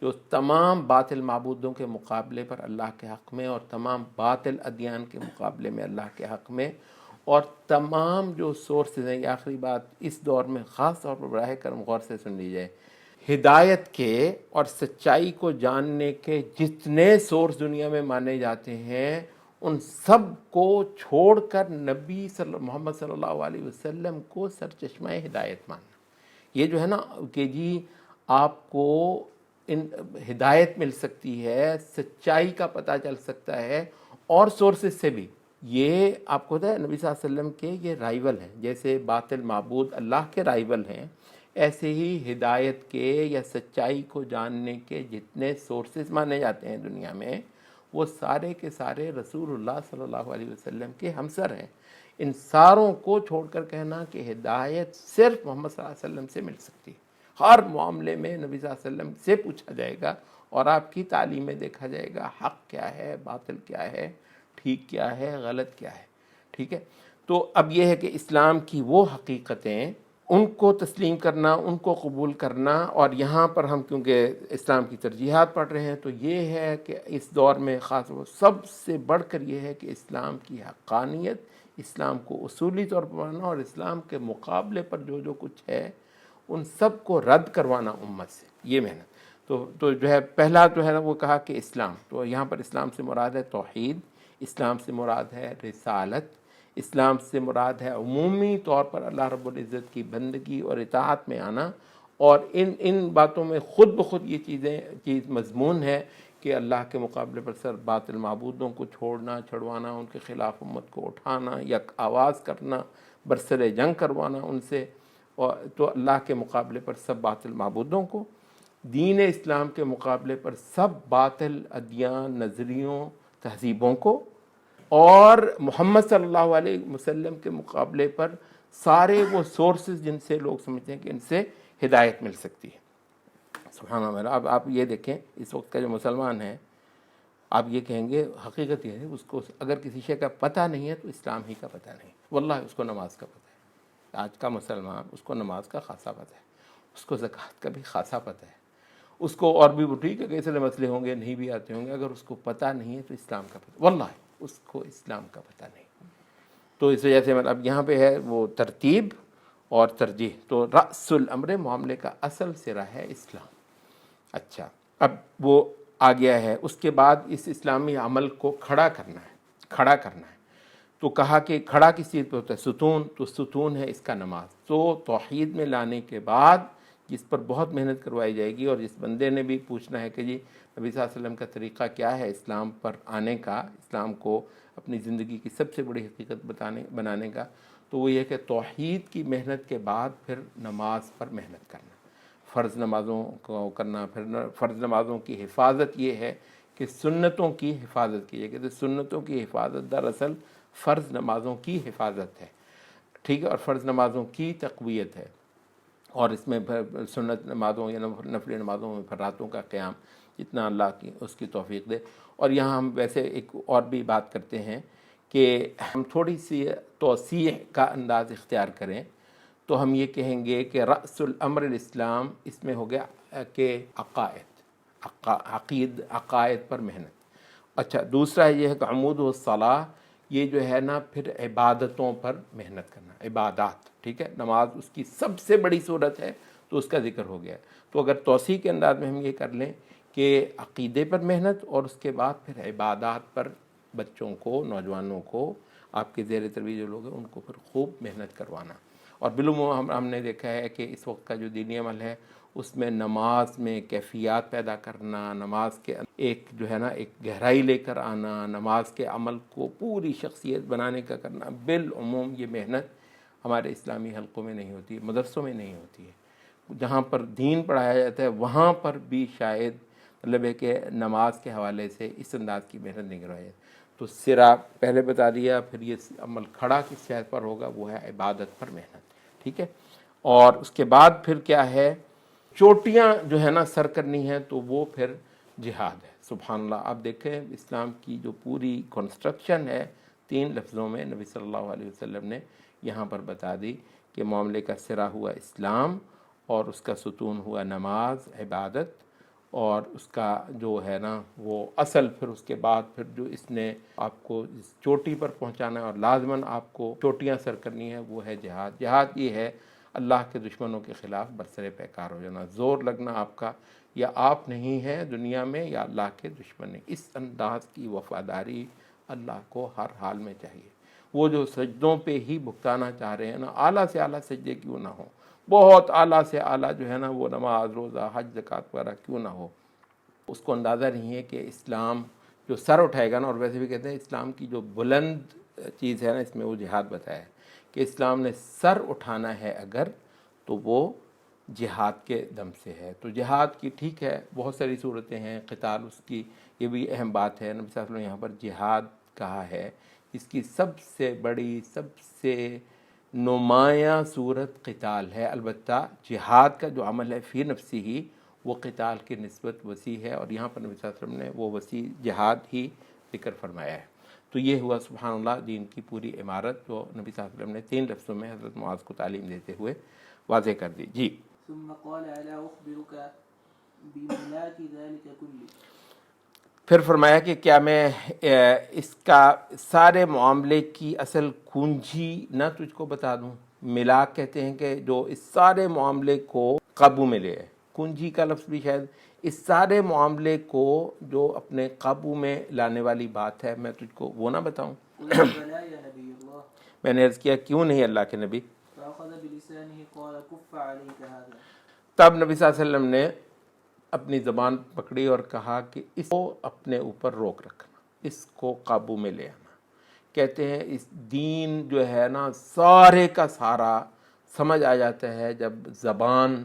جو تمام باطل معبودوں کے مقابلے پر اللہ کے حق میں، اور تمام باطل ادیان کے مقابلے میں اللہ کے حق میں، اور تمام جو سورسز ہیں. یہ آخری بات اس دور میں خاص طور پر براہ کرم غور سے سن لیجیے. ہدایت کے اور سچائی کو جاننے کے جتنے سورس دنیا میں مانے جاتے ہیں ان سب کو چھوڑ کر نبی محمد صلی اللہ علیہ وسلم کو سرچشمہ ہدایت ماننا. یہ جو ہے نا کہ جی آپ کو ان ہدایت مل سکتی ہے، سچائی کا پتہ چل سکتا ہے اور سورسز سے بھی. یہ آپ کو پتہ ہے نبی صلی اللہ علیہ وسلم کے یہ رائیول ہیں. جیسے باطل معبود اللہ کے رائیول ہیں، ایسے ہی ہدایت کے یا سچائی کو جاننے کے جتنے سورسز مانے جاتے ہیں دنیا میں، وہ سارے کے سارے رسول اللہ صلی اللہ علیہ وسلم کے ہمسر ہیں. ان ساروں کو چھوڑ کر کہنا کہ ہدایت صرف محمد صلی اللہ علیہ وسلم سے مل سکتی ہے. ہر معاملے میں نبی صلی اللہ علیہ وسلم سے پوچھا جائے گا اور آپ کی تعلیم میں دیکھا جائے گا حق کیا ہے، باطل کیا ہے، ٹھیک کیا ہے، غلط کیا ہے. ٹھیک ہے، تو اب یہ ہے کہ اسلام کی وہ حقیقتیں ان کو تسلیم کرنا، ان کو قبول کرنا. اور یہاں پر ہم کیونکہ اسلام کی ترجیحات پڑھ رہے ہیں تو یہ ہے کہ اس دور میں خاص سب سے بڑھ کر یہ ہے کہ اسلام کی حقانیت، اسلام کو اصولی طور پر ماننا، اور اسلام کے مقابلے پر جو کچھ ہے ان سب کو رد کروانا امت سے. یہ محنت تو جو ہے پہلا جو ہے نا وہ کہا کہ اسلام. تو یہاں پر اسلام سے مراد ہے توحید، اسلام سے مراد ہے رسالت، اسلام سے مراد ہے عمومی طور پر اللہ رب العزت کی بندگی اور اطاعت میں آنا. اور ان باتوں میں خود بخود یہ چیز مضمون ہے کہ اللہ کے مقابلے پر سر باطل معبودوں کو چھوڑنا، چھڑوانا، ان کے خلاف امت کو اٹھانا، یک آواز کرنا، برسر جنگ کروانا ان سے. اور تو اللہ کے مقابلے پر سب باطل معبودوں کو، دین اسلام کے مقابلے پر سب باطل ادیان، نظریوں، تہذیبوں کو، اور محمد صلی اللہ علیہ وسلم کے مقابلے پر سارے وہ سورسز جن سے لوگ سمجھتے ہیں کہ ان سے ہدایت مل سکتی ہے. سبحان اللہ. اب آپ یہ دیکھیں اس وقت کا جو مسلمان ہے، آپ یہ کہیں گے حقیقت یہ ہے اس کو اگر کسی شے کا پتہ نہیں ہے تو اسلام ہی کا پتہ نہیں. واللہ اس کو نماز کا پتہ ہے. آج کا مسلمان اس کو نماز کا خاصا پتہ ہے، اس کو زکوٰۃ کا بھی خاصا پتہ ہے، اس کو اور بھی ٹھیک ہے کئی سارے مسئلے ہوں گے نہیں بھی آتے ہوں گے، اگر اس کو پتہ نہیں ہے تو اسلام کا پتہ واللہ اس کو اسلام کا پتہ نہیں. تو اس وجہ سے اب یہاں پہ ہے وہ ترتیب اور ترجیح. تو رأس الامر، معاملے کا اصل سرا ہے اسلام. اچھا، اب وہ آ گیا ہے، اس کے بعد اس اسلامی عمل کو کھڑا کرنا ہے. تو کہا کہ کھڑا کس چیز پہ ہوتا ہے؟ ستون. تو ستون ہے اس کا نماز. تو توحید میں لانے کے بعد جس پر بہت محنت کروائی جائے گی، اور جس بندے نے بھی پوچھنا ہے کہ جی نبی صلی اللہ علیہ وسلم کا طریقہ کیا ہے اسلام پر آنے کا، اسلام کو اپنی زندگی کی سب سے بڑی حقیقت بنانے کا، تو وہ یہ کہ توحید کی محنت کے بعد پھر نماز پر محنت کرنا، فرض نمازوں کو کرنا. پھر فرض نمازوں کی حفاظت یہ ہے کہ سنتوں کی حفاظت کی جائے. کہ سنتوں کی حفاظت دراصل فرض نمازوں کی حفاظت ہے. ٹھیک ہے، اور فرض نمازوں کی تقویت ہے. اور اس میں سنت نمازوں یا نفل نمازوں میں پھر راتوں کا قیام جتنا اللہ کی اس کی توفیق دے. اور یہاں ہم ویسے ایک اور بھی بات کرتے ہیں کہ ہم تھوڑی سی توسیع کا انداز اختیار کریں تو ہم یہ کہیں گے کہ رأس الامر الاسلام اس میں ہو گیا کہ عقائد پر محنت. اچھا، دوسرا یہ ہے کہ عمود الصلاح، یہ جو ہے نا پھر عبادتوں پر محنت کرنا، عبادات، ٹھیک ہے، نماز اس کی سب سے بڑی صورت ہے تو اس کا ذکر ہو گیا. تو اگر توسیع کے انداز میں ہم یہ کر لیں کہ عقیدے پر محنت اور اس کے بعد پھر عبادات پر بچوں کو، نوجوانوں کو، آپ کے زیر تربیت جو لوگ ہیں ان کو پھر خوب محنت کروانا. اور بالعموم ہم نے دیکھا ہے کہ اس وقت کا جو دینی عمل ہے اس میں نماز میں کیفیات پیدا کرنا، نماز کے ایک جو ہے نا ایک گہرائی لے کر آنا، نماز کے عمل کو پوری شخصیت بنانے کا کرنا، بالعموم یہ محنت ہمارے اسلامی حلقوں میں نہیں ہوتی، مدرسوں میں نہیں ہوتی ہے. جہاں پر دین پڑھایا جاتا ہے وہاں پر بھی شاید مطلب ہے کہ نماز کے حوالے سے اس انداز کی محنت نہیں کروائی جاتی. تو سرا پہلے بتا دیا، پھر یہ عمل کھڑا کس شہر پر ہوگا، وہ ہے عبادت پر محنت، ٹھیک ہے. اور اس کے بعد پھر کیا ہے، چوٹیاں جو ہے نا سر کرنی ہے تو وہ پھر جہاد ہے. سبحان اللہ. آپ دیکھیں اسلام کی جو پوری کنسٹرکشن ہے 3 لفظوں میں نبی صلی اللہ علیہ وسلم نے یہاں پر بتا دی کہ معاملے کا سرا ہوا اسلام اور اس کا ستون ہوا نماز، عبادت، اور اس کا جو ہے نا وہ اصل پھر اس کے بعد پھر جو اس نے آپ کو اس چوٹی پر پہنچانا ہے اور لازماً آپ کو چوٹیاں سر کرنی ہے، وہ ہے جہاد. جہاد یہ ہے اللہ کے دشمنوں کے خلاف برسر پیکار ہو جانا، زور لگنا آپ کا، یا آپ نہیں ہیں دنیا میں یا اللہ کے دشمن نہیں. اس انداز کی وفاداری اللہ کو ہر حال میں چاہیے. وہ جو سجدوں پہ ہی بھگتانا چاہ رہے ہیں نا، اعلیٰ سے اعلیٰ سجدے کیوں نہ ہوں، بہت اعلیٰ سے اعلیٰ جو ہے نا وہ نماز، روزہ، حج، زکوٰۃ وغیرہ کیوں نہ ہو، اس کو اندازہ نہیں ہے کہ اسلام جو سر اٹھائے گا نا. اور ویسے بھی کہتے ہیں اسلام کی جو بلند چیز ہے نا اس میں وہ جہاد بتایا ہے کہ اسلام نے سر اٹھانا ہے اگر تو وہ جہاد کے دم سے ہے. تو جہاد کی ٹھیک ہے بہت ساری صورتیں ہیں، قتال اس کی یہ بھی اہم بات ہے. نبی صلی اللہ علیہ وسلم نے یہاں پر جہاد کہا ہے، اس کی سب سے بڑی، سب سے نمایاں صورت قتال ہے. البتہ جہاد کا جو عمل ہے فی نفسی ہی وہ قتال کی نسبت وسیع ہے، اور یہاں پر نبی صلی اللہ علیہ وسلم نے وہ وسیع جہاد ہی ذکر فرمایا ہے. تو یہ ہوا سبحان اللہ دین کی پوری عمارت جو نبی صلی اللہ علیہ وسلم نے 3 لفظوں میں حضرت معاذ کو تعلیم دیتے ہوئے واضح کر دی. جی. ثم قال الا اخبرك بملاك ذلك كله. پھر فرمایا کہ کیا میں اس کا سارے معاملے کی اصل کنجی نہ تجھ کو بتا دوں. ملاک کہتے ہیں کہ جو اس سارے معاملے کو قابو میں لے. کنجی کا لفظ بھی شاید اس سارے معاملے کو جو اپنے قابو میں لانے والی بات ہے میں تجھ کو وہ نہ بتاؤں. میں نے عرض کیا کیوں نہیں اللہ کے نبی. تب نبی صلی اللہ علیہ وسلم نے اپنی زبان پکڑی اور کہا کہ اس کو اپنے اوپر روک رکھنا، اس کو قابو میں لے آنا. کہتے ہیں اس دین جو ہے نا سارے کا سارا سمجھ آ جاتا ہے جب زبان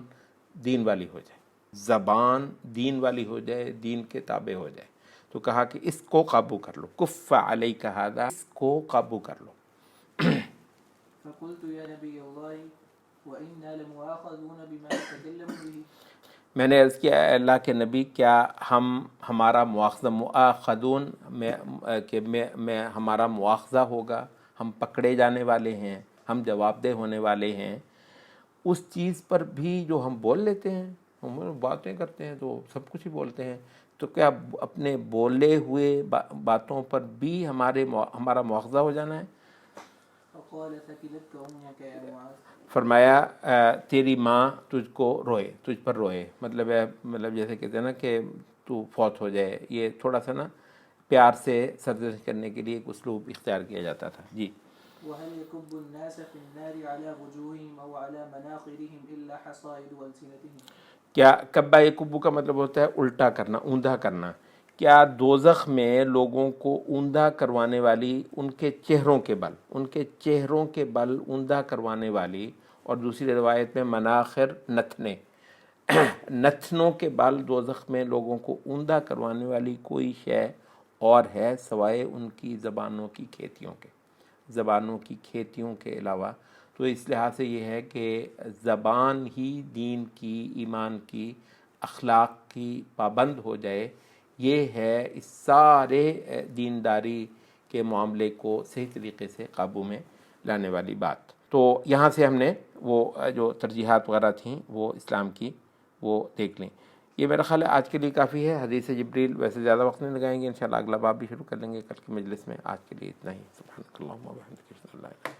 دین والی ہو جائے، زبان دین والی ہو جائے، دین کے تابع ہو جائے. تو کہا کہ اس کو قابو کر لو، کف علیک ھذا، اس کو قابو کر لو. فقلت یا نبی اللہ وإنا لمؤاخذون بما نتكلم به. میں نے عرض کیا اے اللہ کے نبی کیا ہمارا مواخذہ مؤاخذون میں ہمارا مواخذہ ہوگا، ہم پکڑے جانے والے ہیں، ہم جواب دہ ہونے والے ہیں اس چیز پر بھی جو ہم بول لیتے ہیں. ہم باتیں کرتے ہیں تو سب کچھ ہی بولتے ہیں، تو کیا اپنے بولے ہوئے باتوں پر بھی ہمارا مواخذہ ہو جانا ہے. فرمایا تیری ماں تجھ کو روئے، تجھ پر روئے، مطلب جیسے کہتے ہیں نا کہ تو فوت ہو جائے. یہ تھوڑا سا نا پیار سے سرزنش کرنے کے لیے ایک اسلوب اختیار کیا جاتا تھا. جی. وهل يكب الناس في النار على وجوههم او على مناخرهم الا حصائد السنتهم. کیا کبا یکبو کا مطلب ہوتا ہے الٹا کرنا، اوندھا کرنا. کیا دوزخ میں لوگوں کو اوندھا کروانے والی ان کے چہروں کے بل، ان کے چہروں کے بل اوندھا کروانے والی، اور دوسری روایت میں مناخر نتنے نتنوں کے بل دوزخ میں لوگوں کو اوندھا کروانے والی کوئی شے اور ہے سوائے ان کی زبانوں کی کھیتیوں کے، زبانوں کی کھیتیوں کے علاوہ. تو اس لحاظ سے یہ ہے کہ زبان ہی دین کی، ایمان کی، اخلاق کی پابند ہو جائے، یہ ہے اس سارے دینداری کے معاملے کو صحیح طریقے سے قابو میں لانے والی بات. تو یہاں سے ہم نے وہ جو ترجیحات وغیرہ تھیں وہ اسلام کی وہ دیکھ لیں. یہ میرا خیال ہے آج کے لیے کافی ہے. حدیث جبریل ویسے زیادہ وقت نہیں لگائیں گے، انشاءاللہ اگلا باب بھی شروع کر لیں گے کل کی مجلس میں. آج کے لیے اتنا ہی. سبحانک اللہم و بحمدک، اشہد ان لا الہ الا انت